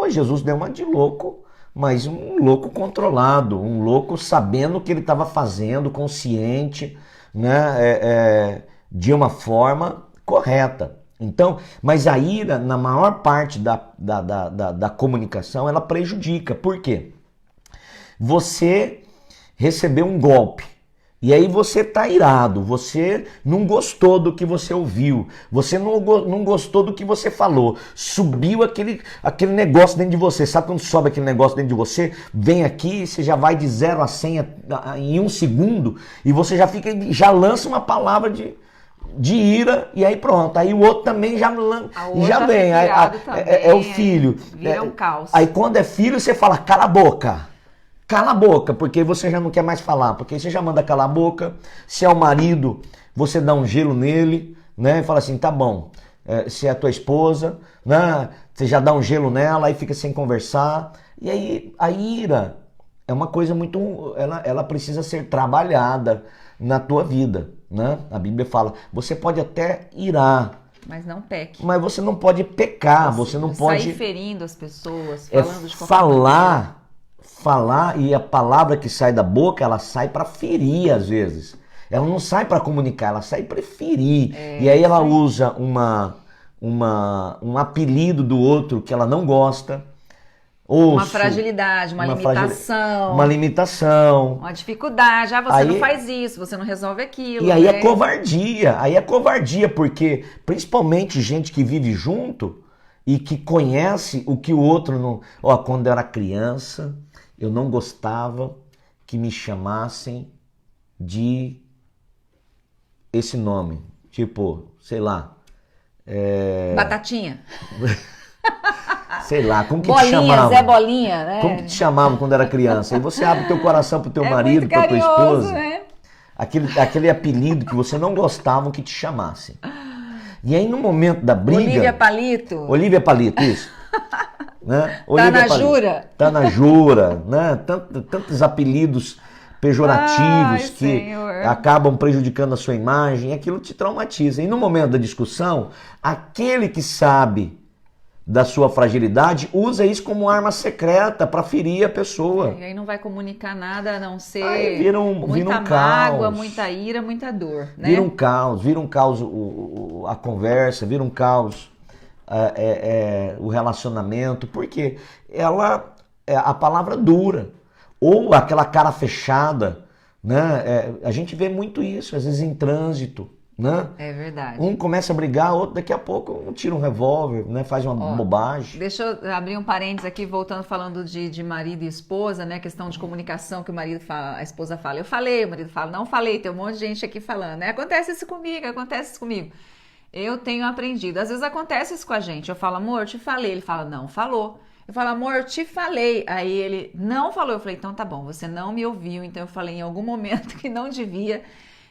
[SPEAKER 2] Jesus deu uma de louco, mas um louco controlado. Um louco sabendo o que ele estava fazendo, consciente, né? De uma forma correta. Então, mas a ira, na maior parte da comunicação, ela prejudica. Por quê? Você recebeu um golpe e aí você tá irado, você não gostou do que você ouviu, você não gostou do que você falou, subiu aquele negócio dentro de você. Sabe quando sobe aquele negócio dentro de você? Vem aqui, você já vai de 0 a 100 em 1 segundo e você já lança uma palavra de ira, e aí pronto. Aí o outro também já vem. É o filho.
[SPEAKER 1] Vira um caos.
[SPEAKER 2] Aí quando é filho, você fala, cala a boca. Cala a boca, porque você já não quer mais falar. Porque você já manda calar a boca. Se é o marido, você dá um gelo nele, né? E fala assim, tá bom. Se é a tua esposa, né? Você já dá um gelo nela, aí fica sem conversar. E aí a ira, é uma coisa muito, ela precisa ser trabalhada na tua vida, né? A Bíblia fala, você pode até irar,
[SPEAKER 1] Mas não peque.
[SPEAKER 2] mas você não pode pecar, você não pode
[SPEAKER 1] sair ferindo as pessoas, falando de qualquer maneira.
[SPEAKER 2] falar, e a palavra que sai da boca, ela sai para ferir às vezes. Ela não sai para comunicar, ela sai para ferir. E aí ela usa um apelido do outro que ela não gosta.
[SPEAKER 1] Uma fragilidade, uma limitação.
[SPEAKER 2] Uma limitação.
[SPEAKER 1] Uma dificuldade. Ah, você
[SPEAKER 2] Aí,
[SPEAKER 1] não faz isso, você não resolve aquilo.
[SPEAKER 2] E aí
[SPEAKER 1] né?
[SPEAKER 2] é covardia. Aí é covardia, porque principalmente gente que vive junto e que conhece o que o outro não... Ó, quando eu era criança, eu não gostava que me chamassem de esse nome. Tipo, sei lá.
[SPEAKER 1] Batatinha.
[SPEAKER 2] Sei lá, como que
[SPEAKER 1] Bolinha,
[SPEAKER 2] te chamavam?
[SPEAKER 1] Zé Bolinha, né?
[SPEAKER 2] Como que te chamavam quando era criança? E você abre teu coração pro teu marido,
[SPEAKER 1] muito
[SPEAKER 2] pra tua
[SPEAKER 1] carinhoso,
[SPEAKER 2] esposa.
[SPEAKER 1] né?
[SPEAKER 2] Aquele apelido que você não gostava que te chamassem. E aí no momento da briga...
[SPEAKER 1] Olívia Palito.
[SPEAKER 2] Olívia Palito, isso. Né?
[SPEAKER 1] Tá na jura.
[SPEAKER 2] Tá na jura, né? Tantos apelidos pejorativos
[SPEAKER 1] Ai,
[SPEAKER 2] que
[SPEAKER 1] Senhor.
[SPEAKER 2] acabam prejudicando a sua imagem, aquilo te traumatiza. E no momento da discussão, aquele que sabe da sua fragilidade usa isso como arma secreta para ferir a pessoa.
[SPEAKER 1] E aí não vai comunicar nada a não ser
[SPEAKER 2] Aí vira um
[SPEAKER 1] muita
[SPEAKER 2] caos.
[SPEAKER 1] mágoa, muita ira, muita dor, né?
[SPEAKER 2] Vira um caos a conversa, vira um caos o relacionamento, porque a palavra dura, ou aquela cara fechada, né? A gente vê muito isso, às vezes em trânsito, né?
[SPEAKER 1] É verdade.
[SPEAKER 2] Um começa a brigar, outro daqui a pouco um tira um revólver, né? Faz uma bobagem.
[SPEAKER 1] Deixa eu abrir um parênteses aqui, voltando falando de marido e esposa, né? Questão de comunicação que o marido fala, a esposa fala, eu falei, o marido fala, não falei, tem um monte de gente aqui falando, né? Acontece isso comigo. Eu tenho aprendido. Às vezes acontece isso com a gente. Eu falo, amor, eu te falei. Ele fala, não falou. Eu falo, amor, eu te falei. Aí ele não falou. Eu falei, então tá bom, você não me ouviu. Então eu falei em algum momento que não devia.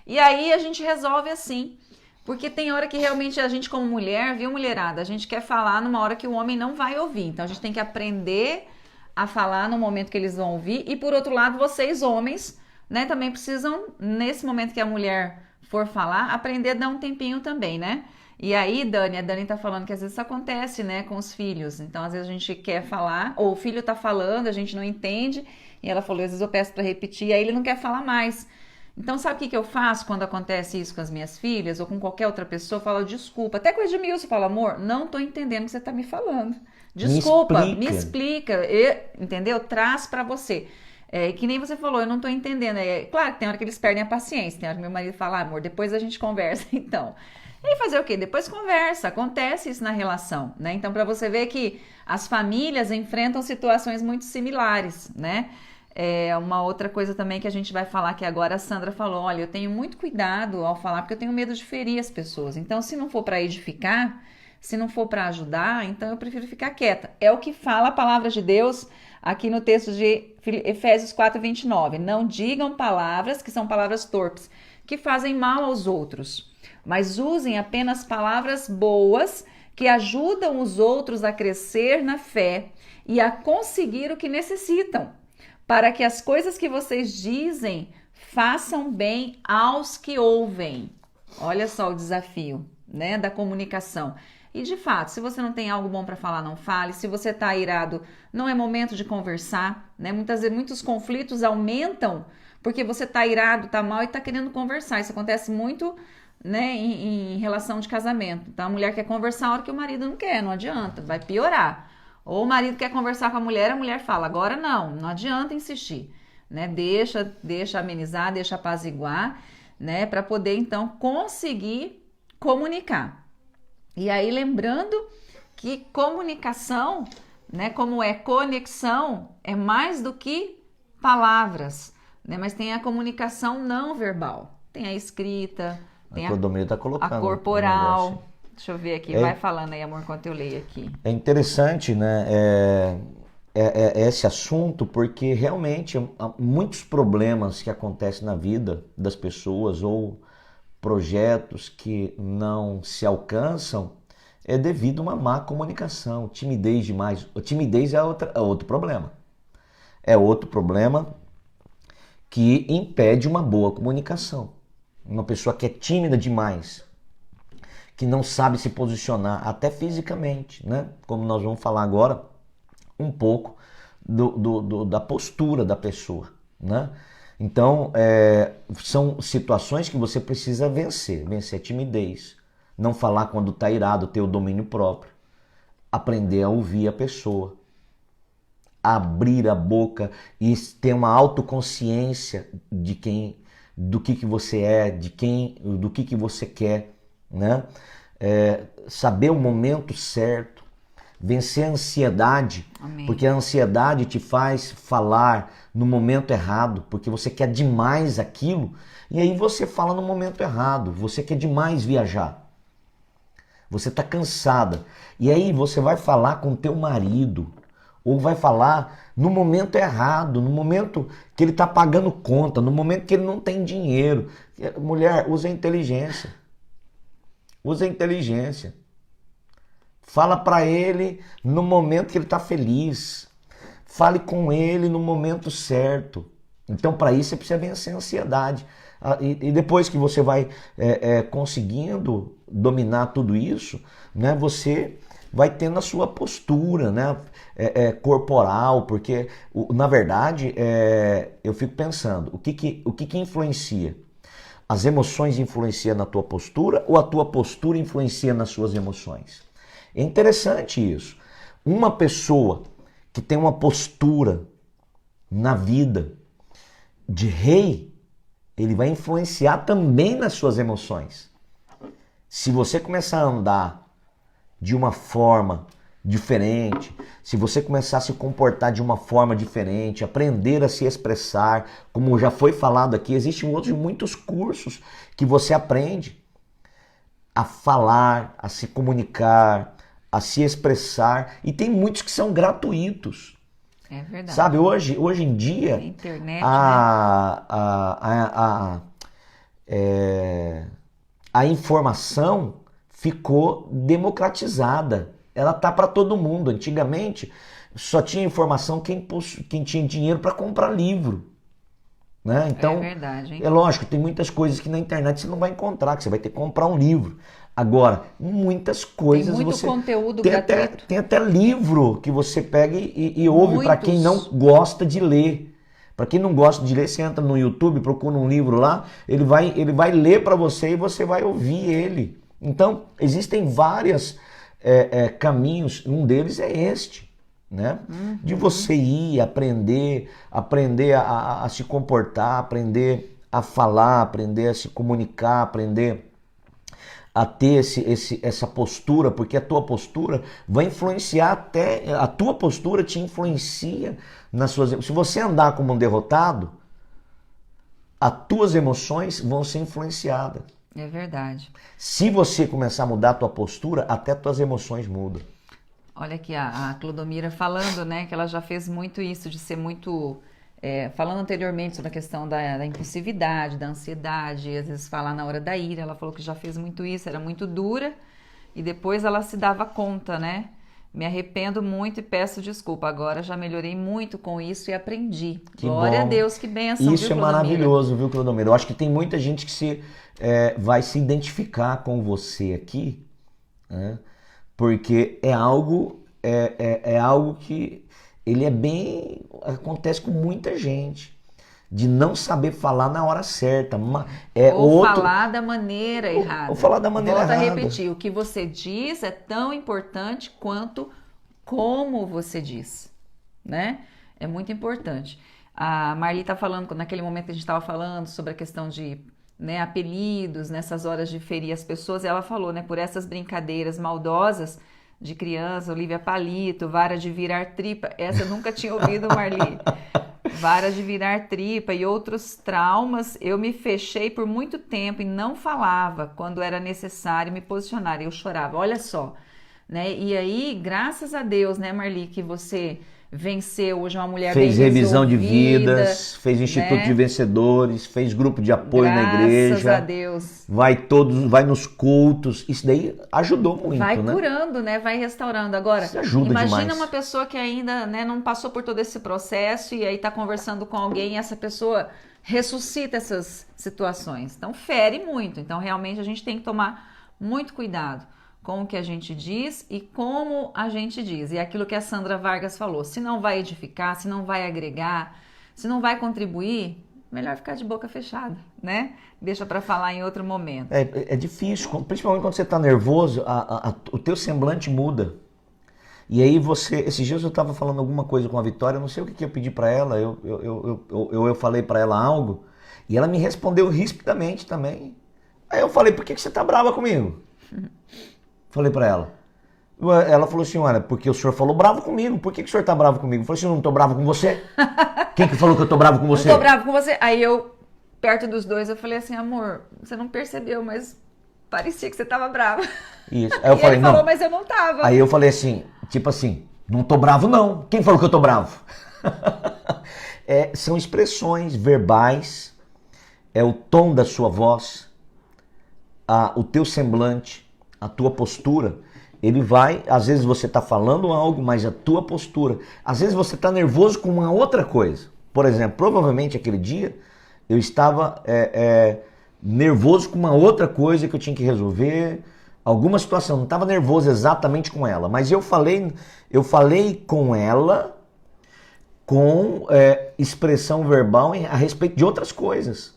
[SPEAKER 1] E aí a gente resolve assim. Porque tem hora que realmente a gente como mulher, viu, mulherada? A gente quer falar numa hora que o homem não vai ouvir. Então a gente tem que aprender a falar no momento que eles vão ouvir. E por outro lado, vocês homens, né, também precisam, nesse momento que a mulher for falar, aprender a dar um tempinho também, né? E aí, a Dani tá falando que às vezes isso acontece, né, com os filhos. Então, às vezes a gente quer falar, ou o filho tá falando, a gente não entende, e ela falou, às vezes eu peço para repetir, aí ele não quer falar mais. Então, sabe o que eu faço quando acontece isso com as minhas filhas, ou com qualquer outra pessoa? Eu falo, desculpa. Até com o Edmilson, eu falo, amor, não tô entendendo o que você tá me falando. Desculpa, me explica. Entendeu? Traz para você. Que nem você falou, eu não tô entendendo. Claro que tem hora que eles perdem a paciência. Tem hora que meu marido fala, amor, depois a gente conversa, então. E fazer o quê? Depois conversa. Acontece isso na relação, né? Então, para você ver que as famílias enfrentam situações muito similares, né? Uma outra coisa também que a gente vai falar, que agora a Sandra falou, olha, eu tenho muito cuidado ao falar, porque eu tenho medo de ferir as pessoas. Então, se não for para edificar, se não for para ajudar, então eu prefiro ficar quieta. É o que fala a palavra de Deus aqui no texto de Efésios 4:29. Não digam palavras que são palavras torpes, que fazem mal aos outros, mas usem apenas palavras boas que ajudam os outros a crescer na fé e a conseguir o que necessitam, para que as coisas que vocês dizem façam bem aos que ouvem. Olha só o desafio, né, da comunicação. E de fato, se você não tem algo bom para falar, não fale. Se você está irado, não é momento de conversar, né? Muitas vezes muitos conflitos aumentam porque você está irado, está mal e está querendo conversar. Isso acontece muito, né, em relação de casamento. Então a mulher quer conversar a hora que o marido não quer, não adianta, vai piorar. Ou o marido quer conversar com a mulher fala, agora não adianta insistir, né? Deixa amenizar, deixa apaziguar, né, para poder então conseguir comunicar. E aí, lembrando que comunicação, né, como é conexão, é mais do que palavras, né? Mas tem a comunicação não verbal, tem a escrita, tem a corporal. Deixa eu ver aqui, vai falando aí, amor, enquanto eu leio aqui.
[SPEAKER 2] É interessante, né, esse assunto, porque realmente há muitos problemas que acontecem na vida das pessoas ou projetos que não se alcançam devido a uma má comunicação, timidez demais. A timidez é outro problema. é outro problema que impede uma boa comunicação. Uma pessoa que é tímida demais, que não sabe se posicionar, até fisicamente, né? Como nós vamos falar agora um pouco da postura da pessoa, né? Então, são situações que você precisa vencer a timidez, não falar quando está irado, ter o domínio próprio, aprender a ouvir a pessoa, abrir a boca e ter uma autoconsciência do que você é, do que você quer, né? Saber o momento certo, vencer a ansiedade. Amém. Porque a ansiedade te faz falar no momento errado, porque você quer demais aquilo, e aí você fala no momento errado, você quer demais viajar, você está cansada, e aí você vai falar com teu marido, ou vai falar no momento errado, no momento que ele está pagando conta, no momento que ele não tem dinheiro. Mulher, usa a inteligência. Usa a inteligência. Fala para ele no momento que ele está feliz. Fale com ele no momento certo. Então, para isso, você precisa vencer a ansiedade. E depois que você vai conseguindo dominar tudo isso, né, você vai tendo a sua postura, né, corporal, porque, na verdade, eu fico pensando, o que influencia? As emoções influenciam na tua postura ou a tua postura influencia nas suas emoções? É interessante isso. Uma pessoa que tem uma postura na vida de rei, ele vai influenciar também nas suas emoções. Se você começar a andar de uma forma diferente, se você começar a se comportar de uma forma diferente, aprender a se expressar, como já foi falado aqui, existem muitos cursos que você aprende a falar, a se comunicar, a se expressar, e tem muitos que são gratuitos.
[SPEAKER 1] É verdade.
[SPEAKER 2] Sabe, hoje em dia,
[SPEAKER 1] a internet,
[SPEAKER 2] a informação ficou democratizada. Ela tá para todo mundo. Antigamente, só tinha informação quem tinha dinheiro para comprar livro. Né? Então,
[SPEAKER 1] é verdade, hein?
[SPEAKER 2] É lógico, tem muitas coisas que na internet você não vai encontrar, que você vai ter que comprar um livro. Agora, muitas coisas
[SPEAKER 1] tem muito
[SPEAKER 2] você...
[SPEAKER 1] conteúdo
[SPEAKER 2] tem
[SPEAKER 1] gratuito.
[SPEAKER 2] Tem até livro que você pega e ouve para quem não gosta de ler. Para quem não gosta de ler, você entra no YouTube, procura um livro lá, ele vai ler para você e você vai ouvir ele. Então, existem vários caminhos, um deles é este, né? De você ir, aprender a se comportar, aprender a falar, aprender a se comunicar, aprender a ter essa postura, porque a tua postura vai influenciar até... A tua postura te influencia nas suas... Se você andar como um derrotado, as tuas emoções vão ser influenciadas.
[SPEAKER 1] É verdade.
[SPEAKER 2] Se você começar a mudar a tua postura, até tuas emoções mudam.
[SPEAKER 1] Olha aqui a Clodomira falando, né, que ela já fez muito isso, de ser muito... falando anteriormente sobre a questão da impulsividade, da ansiedade, às vezes falar na hora da ira, ela falou que já fez muito isso, era muito dura, e depois ela se dava conta, né? Me arrependo muito e peço desculpa, agora já melhorei muito com isso e aprendi.
[SPEAKER 2] Que
[SPEAKER 1] Glória
[SPEAKER 2] bom.
[SPEAKER 1] a Deus, que bênção,
[SPEAKER 2] isso
[SPEAKER 1] viu,
[SPEAKER 2] é
[SPEAKER 1] Clodomira?
[SPEAKER 2] maravilhoso, viu, Clodomira? Eu acho que tem muita gente que vai se identificar com você aqui, né? Porque é algo que acontece com muita gente, de não saber falar na hora certa.
[SPEAKER 1] Falar da maneira errada.
[SPEAKER 2] Ou falar da maneira errada.
[SPEAKER 1] Volto a repetir, o que você diz é tão importante quanto como você diz, né? É muito importante. A Marli está falando, naquele momento que a gente estava falando sobre a questão de, né, apelidos, nessas horas de ferir as pessoas, ela falou, né, por essas brincadeiras maldosas de criança, Olivia Palito, vara de virar tripa, essa eu nunca tinha ouvido, Marli. Vara de virar tripa e outros traumas, eu me fechei por muito tempo e não falava quando era necessário me posicionar, eu chorava, olha só, né? E aí, graças a Deus, né, Marli, que você venceu, hoje é uma mulher
[SPEAKER 2] Fez
[SPEAKER 1] bem
[SPEAKER 2] revisão de
[SPEAKER 1] resolvida,
[SPEAKER 2] vidas, fez Instituto
[SPEAKER 1] né?
[SPEAKER 2] de Vencedores, fez grupo de apoio na igreja.
[SPEAKER 1] Graças a Deus.
[SPEAKER 2] Vai nos cultos. Isso daí ajudou muito,
[SPEAKER 1] Vai
[SPEAKER 2] né?
[SPEAKER 1] curando, né? Vai restaurando. Agora,
[SPEAKER 2] Isso ajuda
[SPEAKER 1] imagina
[SPEAKER 2] demais.
[SPEAKER 1] uma pessoa que ainda, né, não passou por todo esse processo e aí tá conversando com alguém e essa pessoa ressuscita essas situações. Então, fere muito. Então, realmente, a gente tem que tomar muito cuidado com o que a gente diz e como a gente diz. E é aquilo que a Sandra Vargas falou, se não vai edificar, se não vai agregar, se não vai contribuir, melhor ficar de boca fechada, né? Deixa para falar em outro momento.
[SPEAKER 2] É difícil, principalmente quando você está nervoso, o teu semblante muda. E aí esses dias eu estava falando alguma coisa com a Vitória, eu não sei o que eu pedi para ela, eu falei para ela algo, e ela me respondeu rispidamente também. Aí eu falei, por que você tá brava comigo? Falei pra ela. Ela falou assim, olha, porque o senhor falou bravo comigo. Por que o senhor tá bravo comigo? Eu falei assim, eu não tô bravo com você. Quem que falou que eu tô bravo com você?
[SPEAKER 1] Não tô bravo com você. Aí eu, perto dos dois, eu falei assim, amor, você não percebeu, mas parecia que você tava brava.
[SPEAKER 2] Isso. Aí eu
[SPEAKER 1] e
[SPEAKER 2] falei,
[SPEAKER 1] ele
[SPEAKER 2] não.
[SPEAKER 1] falou, mas eu não tava.
[SPEAKER 2] Aí eu falei assim, tipo assim, não tô bravo não. Quem falou que eu tô bravo? São expressões verbais, é o tom da sua voz, o teu semblante, a tua postura, ele vai, às vezes você está falando algo, mas a tua postura, às vezes você está nervoso com uma outra coisa. Por exemplo, provavelmente aquele dia eu estava nervoso com uma outra coisa que eu tinha que resolver, alguma situação, não estava nervoso exatamente com ela, mas eu falei com ela com expressão verbal a respeito de outras coisas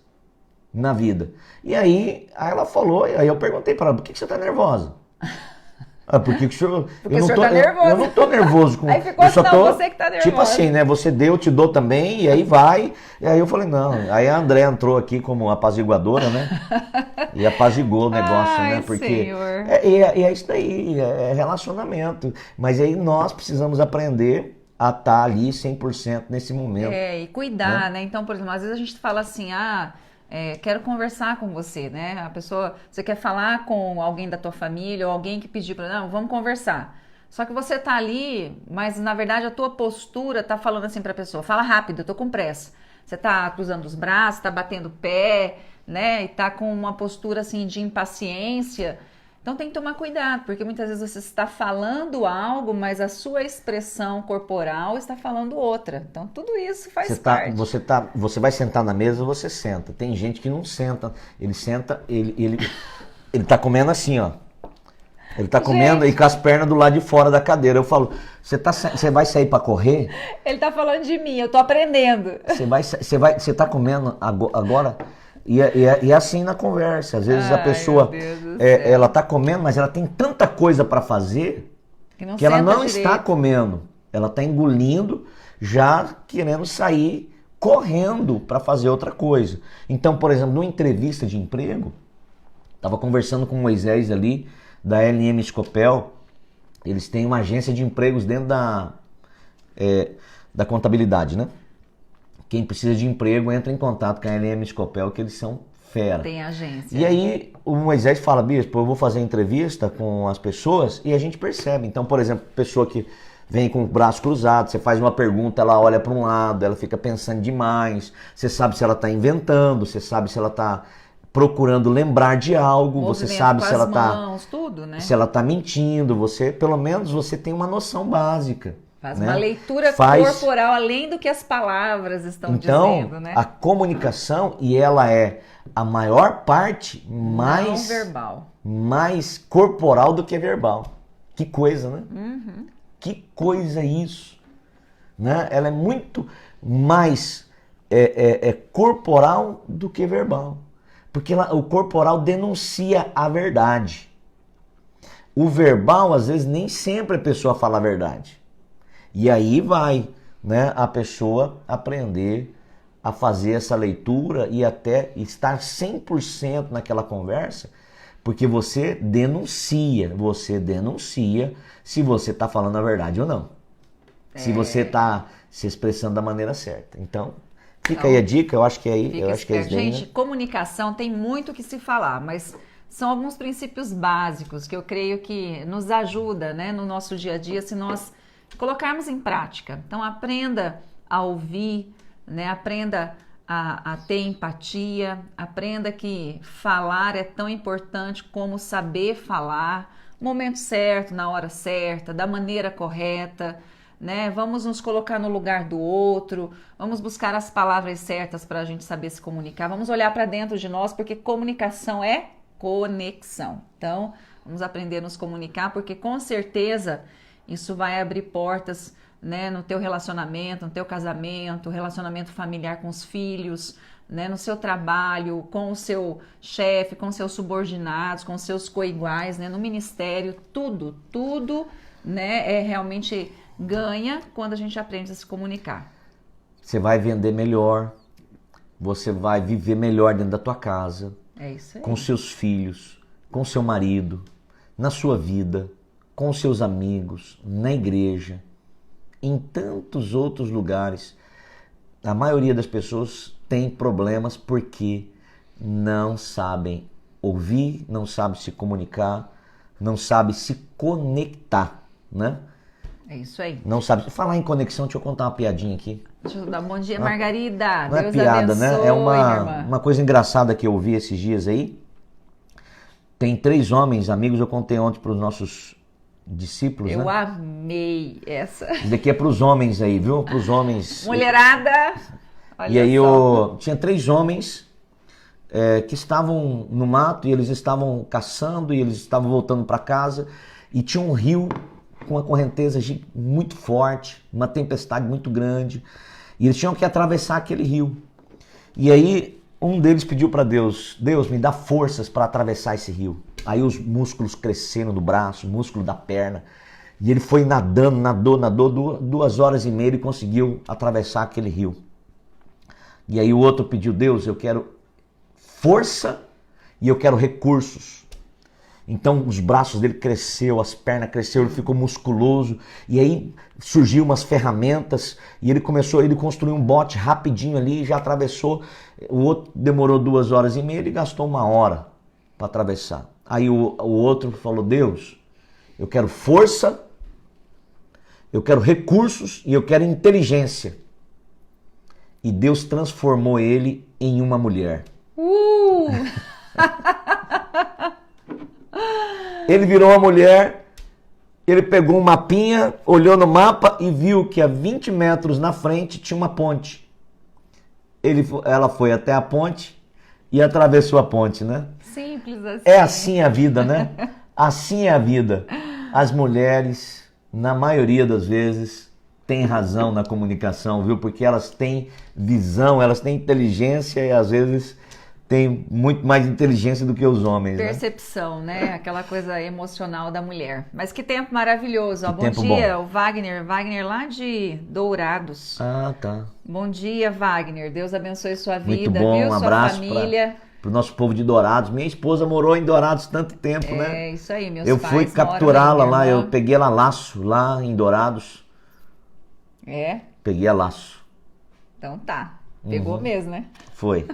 [SPEAKER 2] na vida. E aí ela falou, aí eu perguntei para ela, por que você tá nervosa? Porque o senhor,
[SPEAKER 1] o senhor tá nervoso.
[SPEAKER 2] Eu não tô nervoso com.
[SPEAKER 1] Aí ficou assim, não, você que tá nervoso.
[SPEAKER 2] Tipo assim, né? Você deu, eu te dou também, e aí vai. E aí eu falei, não. Aí a André entrou aqui como apaziguadora, né? E apazigou o negócio,
[SPEAKER 1] ai,
[SPEAKER 2] né? Porque
[SPEAKER 1] Senhor.
[SPEAKER 2] é isso daí, é relacionamento. Mas aí nós precisamos aprender a estar ali 100% nesse momento.
[SPEAKER 1] E cuidar, né? Então, por exemplo, às vezes a gente fala assim, quero conversar com você, né? A pessoa, você quer falar com alguém da tua família ou alguém que pediu para, não, vamos conversar. Só que você tá ali, mas na verdade a tua postura tá falando assim para a pessoa, fala rápido, eu tô com pressa. Você tá cruzando os braços, tá batendo o pé, né? E tá com uma postura assim de impaciência. Então tem que tomar cuidado, porque muitas vezes você está falando algo, mas a sua expressão corporal está falando outra. Então tudo isso faz parte.
[SPEAKER 2] Você vai sentar na mesa, você senta. Tem gente que não senta. Ele senta, ele tá comendo assim, ó. Ele tá comendo e com as pernas do lado de fora da cadeira. Eu falo, você vai sair para correr?
[SPEAKER 1] Ele tá falando de mim, eu tô aprendendo.
[SPEAKER 2] Você tá comendo agora? E é assim na conversa. Às vezes a pessoa, ela tá comendo, mas ela tem tanta coisa para fazer que ela não está comendo. Ela está engolindo, já querendo sair correndo para fazer outra coisa. Então, por exemplo, numa entrevista de emprego, estava conversando com o Moisés ali, da LM Scopel. Eles têm uma agência de empregos dentro da contabilidade, né? Quem precisa de emprego entra em contato com a LM Scopel, que eles são fera.
[SPEAKER 1] Tem agência.
[SPEAKER 2] E aí o Moisés fala, bispo, eu vou fazer entrevista com as pessoas e a gente percebe. Então, por exemplo, pessoa que vem com o braço cruzado, você faz uma pergunta, ela olha para um lado, ela fica pensando demais. Você sabe se ela está inventando, você sabe se ela está procurando lembrar de algo, você sabe se ela está
[SPEAKER 1] né?
[SPEAKER 2] Se ela está mentindo, pelo menos você tem uma noção básica.
[SPEAKER 1] Faz
[SPEAKER 2] né?
[SPEAKER 1] uma leitura corporal além do que as palavras estão dizendo, né?
[SPEAKER 2] Então, a comunicação, e ela é a maior parte mais corporal do que verbal. Que coisa, né?
[SPEAKER 1] Uhum.
[SPEAKER 2] Que coisa isso. Né? Ela é muito mais corporal do que verbal. Porque o corporal denuncia a verdade. O verbal, às vezes, nem sempre a pessoa fala a verdade. E aí vai, né, a pessoa aprender a fazer essa leitura e até estar 100% naquela conversa, porque você denuncia se você está falando a verdade ou não. Se você está se expressando da maneira certa. Então, fica aí a dica, eu acho que é aí. Eu acho que é isso daí,
[SPEAKER 1] gente,
[SPEAKER 2] né?
[SPEAKER 1] Comunicação tem muito o que se falar, mas são alguns princípios básicos que eu creio que nos ajuda, né, no nosso dia a dia, se nós colocarmos em prática. Então, aprenda a ouvir, né? Aprenda a ter empatia, aprenda que falar é tão importante como saber falar, no momento certo, na hora certa, da maneira correta, né? Vamos nos colocar no lugar do outro, vamos buscar as palavras certas para a gente saber se comunicar, vamos olhar para dentro de nós, porque comunicação é conexão. Então, vamos aprender a nos comunicar, porque com certeza isso vai abrir portas, né, no teu relacionamento, no teu casamento, relacionamento familiar com os filhos, né, no seu trabalho, com o seu chefe, com seus subordinados, com seus coiguais, né, no ministério, tudo, né, realmente ganha quando a gente aprende a se comunicar.
[SPEAKER 2] Você vai vender melhor, você vai viver melhor dentro da tua casa,
[SPEAKER 1] é isso aí.
[SPEAKER 2] Com seus filhos, com seu marido, na sua vida, com seus amigos, na igreja, em tantos outros lugares. A maioria das pessoas tem problemas porque não sabem ouvir, não sabem se comunicar, não sabem se conectar, né?
[SPEAKER 1] É isso aí.
[SPEAKER 2] Não sabe. Falar em conexão, deixa eu contar uma piadinha aqui.
[SPEAKER 1] Deixa eu dar bom dia, Margarida.
[SPEAKER 2] Não é
[SPEAKER 1] Deus
[SPEAKER 2] piada,
[SPEAKER 1] abençoe,
[SPEAKER 2] né? É
[SPEAKER 1] minha irmã.
[SPEAKER 2] uma coisa engraçada que eu vi esses dias aí. Tem 3 homens, amigos, eu contei ontem para os nossos discípulos,
[SPEAKER 1] Eu
[SPEAKER 2] né?
[SPEAKER 1] amei essa.
[SPEAKER 2] Isso daqui é para os homens aí, viu? Para os homens.
[SPEAKER 1] Mulherada, olha
[SPEAKER 2] E aí
[SPEAKER 1] só.
[SPEAKER 2] tinha 3 homens que estavam no mato e eles estavam caçando e eles estavam voltando para casa e tinha um rio com uma correnteza muito forte, uma tempestade muito grande e eles tinham que atravessar aquele rio. E aí um deles pediu para Deus, Deus, me dá forças para atravessar esse rio. Aí os músculos crescendo do braço, o músculo da perna. E ele foi nadando, nadou 2 horas e meia e conseguiu atravessar aquele rio. E aí o outro pediu, Deus, eu quero força e eu quero recursos. Então os braços dele cresceu, as pernas cresceram, ele ficou musculoso. E aí surgiu umas ferramentas e ele construiu um bote rapidinho ali, já atravessou. O outro demorou 2 horas e meia, ele gastou 1 hora para atravessar. Aí o outro falou, Deus, eu quero força, eu quero recursos e eu quero inteligência. E Deus transformou ele em uma mulher. Ele virou uma mulher, ele pegou um mapinha, olhou no mapa e viu que a 20 metros na frente tinha uma ponte. Ela foi até a ponte e atravessou a ponte, né?
[SPEAKER 1] Simples assim.
[SPEAKER 2] É assim a vida, né? Assim é a vida. As mulheres, na maioria das vezes, têm razão na comunicação, viu? Porque elas têm visão, elas têm inteligência e às vezes têm muito mais inteligência do que os homens.
[SPEAKER 1] Percepção, né? Aquela coisa emocional da mulher. Mas que tempo maravilhoso. Ó,
[SPEAKER 2] Que
[SPEAKER 1] bom
[SPEAKER 2] tempo
[SPEAKER 1] dia,
[SPEAKER 2] bom.
[SPEAKER 1] o Wagner. Wagner lá de Dourados.
[SPEAKER 2] Ah, tá.
[SPEAKER 1] Bom dia, Wagner. Deus abençoe sua vida,
[SPEAKER 2] Muito bom,
[SPEAKER 1] viu?
[SPEAKER 2] um
[SPEAKER 1] Sua
[SPEAKER 2] abraço
[SPEAKER 1] família.
[SPEAKER 2] para o nosso povo de Dourados. Minha esposa morou em Dourados tanto tempo, né?
[SPEAKER 1] É isso aí, meus
[SPEAKER 2] Eu
[SPEAKER 1] pais
[SPEAKER 2] fui
[SPEAKER 1] moram
[SPEAKER 2] capturá-la
[SPEAKER 1] aí, minha
[SPEAKER 2] lá,
[SPEAKER 1] irmã.
[SPEAKER 2] eu peguei ela a laço lá em Dourados.
[SPEAKER 1] É?
[SPEAKER 2] Peguei a laço.
[SPEAKER 1] Então tá. Pegou mesmo, né?
[SPEAKER 2] Foi.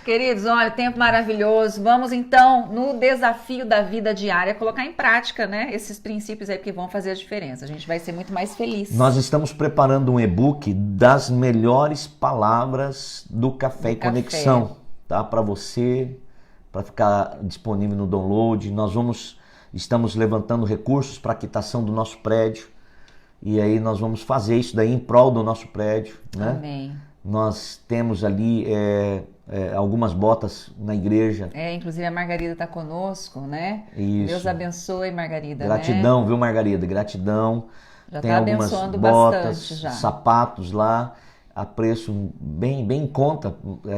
[SPEAKER 1] Queridos, olha, tempo maravilhoso. Vamos então no desafio da vida diária colocar em prática, né? Esses princípios aí que vão fazer a diferença. A gente vai ser muito mais feliz.
[SPEAKER 2] Nós estamos preparando um e-book das melhores palavras do Café e Conexão, tá? Para você, para ficar disponível no download. Estamos levantando recursos para a quitação do nosso prédio. E aí nós vamos fazer isso daí em prol do nosso prédio, né?
[SPEAKER 1] Amém.
[SPEAKER 2] Nós temos ali algumas botas na igreja.
[SPEAKER 1] Inclusive a Margarida está conosco, né?
[SPEAKER 2] Isso.
[SPEAKER 1] Deus abençoe, Margarida.
[SPEAKER 2] Gratidão,
[SPEAKER 1] né?
[SPEAKER 2] viu, Margarida? Gratidão.
[SPEAKER 1] Já
[SPEAKER 2] Tem
[SPEAKER 1] está
[SPEAKER 2] algumas
[SPEAKER 1] abençoando
[SPEAKER 2] botas,
[SPEAKER 1] bastante já.
[SPEAKER 2] sapatos lá, a preço bem em conta.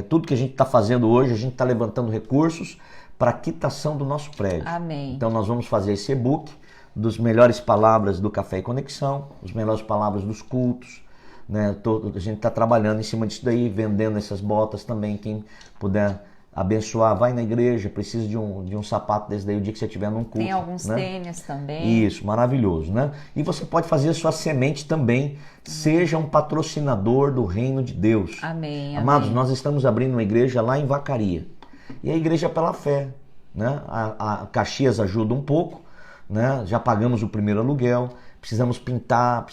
[SPEAKER 2] Tudo que a gente está fazendo hoje, a gente está levantando recursos para a quitação do nosso prédio.
[SPEAKER 1] Amém.
[SPEAKER 2] Então nós vamos fazer esse e-book dos melhores palavras do Café e Conexão, as melhores palavras dos cultos, né? A gente está trabalhando em cima disso daí, vendendo essas botas também. Quem puder abençoar, vai na igreja, precisa de um sapato desse daí o dia que você estiver num culto.
[SPEAKER 1] Tem alguns
[SPEAKER 2] né?
[SPEAKER 1] tênis também.
[SPEAKER 2] Isso, maravilhoso, né? E você pode fazer a sua semente também. Seja um patrocinador do reino de Deus.
[SPEAKER 1] Amém.
[SPEAKER 2] Amados,
[SPEAKER 1] amém.
[SPEAKER 2] nós estamos abrindo uma igreja lá em Vacaria. E a igreja é pela fé, né? A Caxias ajuda um pouco, né? Já pagamos o primeiro aluguel, precisamos pintar,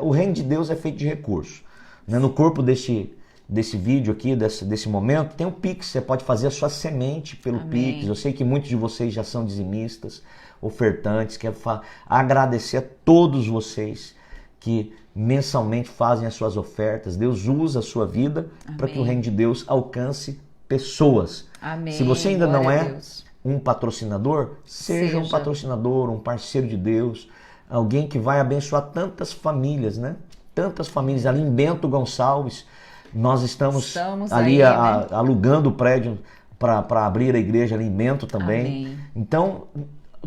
[SPEAKER 2] o reino de Deus é feito de recursos. Né? No corpo desse vídeo aqui, desse momento, tem o Pix. Você pode fazer a sua semente pelo
[SPEAKER 1] Amém.
[SPEAKER 2] Pix. Eu sei que muitos de vocês já são dizimistas, ofertantes. Quero agradecer a todos vocês que mensalmente fazem as suas ofertas. Deus usa a sua vida para que o reino de Deus alcance pessoas.
[SPEAKER 1] Amém.
[SPEAKER 2] Se você ainda não
[SPEAKER 1] Glória a
[SPEAKER 2] é
[SPEAKER 1] Deus.
[SPEAKER 2] um patrocinador, seja um patrocinador, um parceiro de Deus, alguém que vai abençoar tantas famílias, né? Tantas famílias. Ali em Bento Gonçalves, nós estamos ali
[SPEAKER 1] aí, né?
[SPEAKER 2] alugando o prédio para abrir a igreja ali em Bento também.
[SPEAKER 1] Amém.
[SPEAKER 2] Então,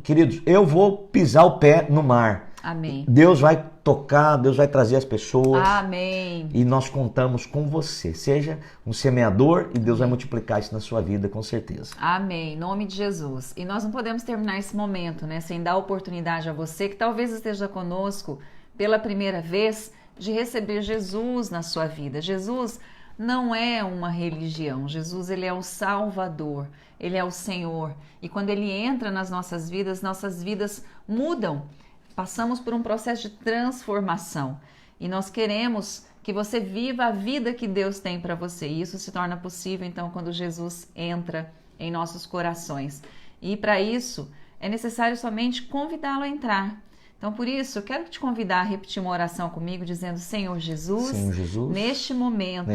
[SPEAKER 2] queridos, eu vou pisar o pé no mar.
[SPEAKER 1] Amém.
[SPEAKER 2] Deus vai tocar, Deus vai trazer as pessoas.
[SPEAKER 1] Amém.
[SPEAKER 2] E nós contamos com você. Seja um semeador e Deus vai multiplicar isso na sua vida, com certeza.
[SPEAKER 1] Amém. Em nome de Jesus. E nós não podemos terminar esse momento, né, sem dar oportunidade a você que talvez esteja conosco pela primeira vez de receber Jesus na sua vida. Jesus não é uma religião. Jesus, ele é o Salvador. Ele é o Senhor. E quando ele entra nas nossas vidas mudam. Passamos por um processo de transformação e nós queremos que você viva a vida que Deus tem para você. E isso se torna possível, então, quando Jesus entra em nossos corações. E para isso, é necessário somente convidá-lo a entrar. Então, por isso, eu quero te convidar a repetir uma oração comigo, dizendo: Senhor Jesus, neste momento,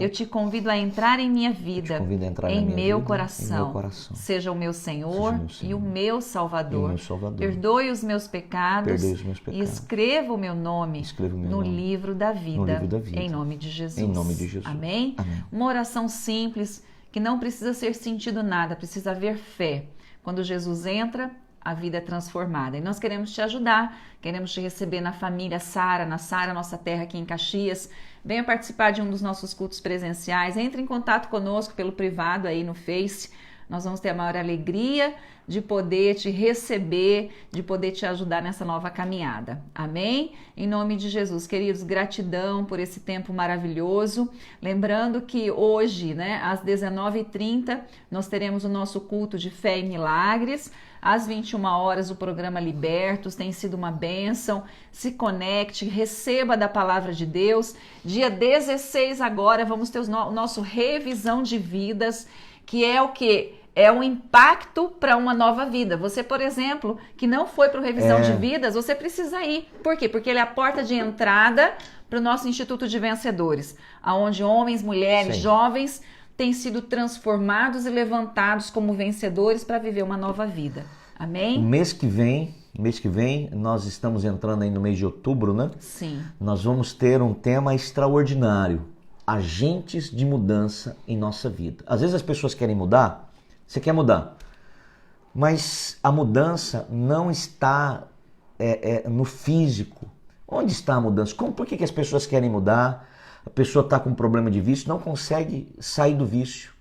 [SPEAKER 1] eu te convido a entrar em minha vida, em meu coração. Seja o meu Senhor e o meu Salvador. Perdoe os meus pecados e escreva o meu nome no livro da vida, em nome de Jesus. Amém? Uma oração simples, que não precisa ser sentido nada, precisa haver fé. Quando Jesus entra, a vida é transformada. E nós queremos te ajudar, queremos te receber na família Sara, nossa terra aqui em Caxias. Venha participar de um dos nossos cultos presenciais. Entre em contato conosco pelo privado aí no Face. Nós vamos ter a maior alegria de poder te receber, de poder te ajudar nessa nova caminhada. Amém? Em nome de Jesus. Queridos, gratidão por esse tempo maravilhoso. Lembrando que hoje, né, às 19h30, nós teremos o nosso culto de fé e milagres. Às 21 horas, o programa Libertos tem sido uma bênção. Se conecte, receba da palavra de Deus. Dia 16 agora, vamos ter o nosso revisão de vidas, que é o quê? É um impacto para uma nova vida. Você, por exemplo, que não foi para o revisão de vidas, você precisa ir. Por quê? Porque ele é a porta de entrada para o nosso Instituto de Vencedores, onde homens, mulheres, jovens têm sido transformados e levantados como vencedores para viver uma nova vida. Amém? Mês que vem, nós estamos entrando aí no mês de outubro, né? Sim. Nós vamos ter um tema extraordinário. Agentes de mudança em nossa vida. Às vezes as pessoas querem mudar, você quer mudar, mas a mudança não está no físico. Onde está a mudança? Por que as pessoas querem mudar? A pessoa está com um problema de vício, não consegue sair do vício.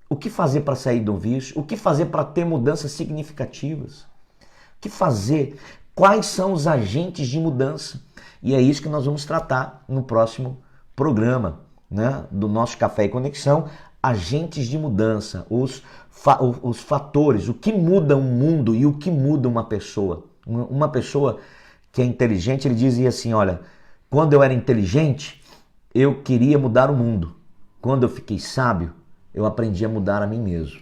[SPEAKER 1] O que fazer para sair do vício? O que fazer para ter mudanças significativas? O que fazer? Quais são os agentes de mudança? E é isso que nós vamos tratar no próximo programa, né, do nosso Café e Conexão. Agentes de mudança, os fatores, o que muda um mundo e o que muda uma pessoa. Uma pessoa que é inteligente, ele dizia assim, olha, quando eu era inteligente, eu queria mudar o mundo. Quando eu fiquei sábio, eu aprendi a mudar a mim mesmo.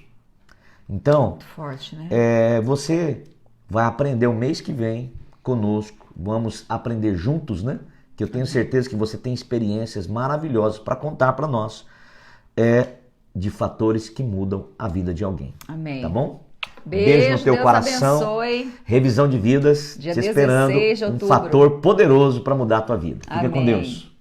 [SPEAKER 1] Então, muito forte, né? Você vai aprender o mês que vem conosco. Vamos aprender juntos, né? Que eu tenho certeza que você tem experiências maravilhosas para contar para nós de fatores que mudam a vida de alguém. Amém. Tá bom? Beijo no teu coração. Abençoe. Revisão de vidas. Dia te esperando. Um fator poderoso para mudar a tua vida. Fica com Deus.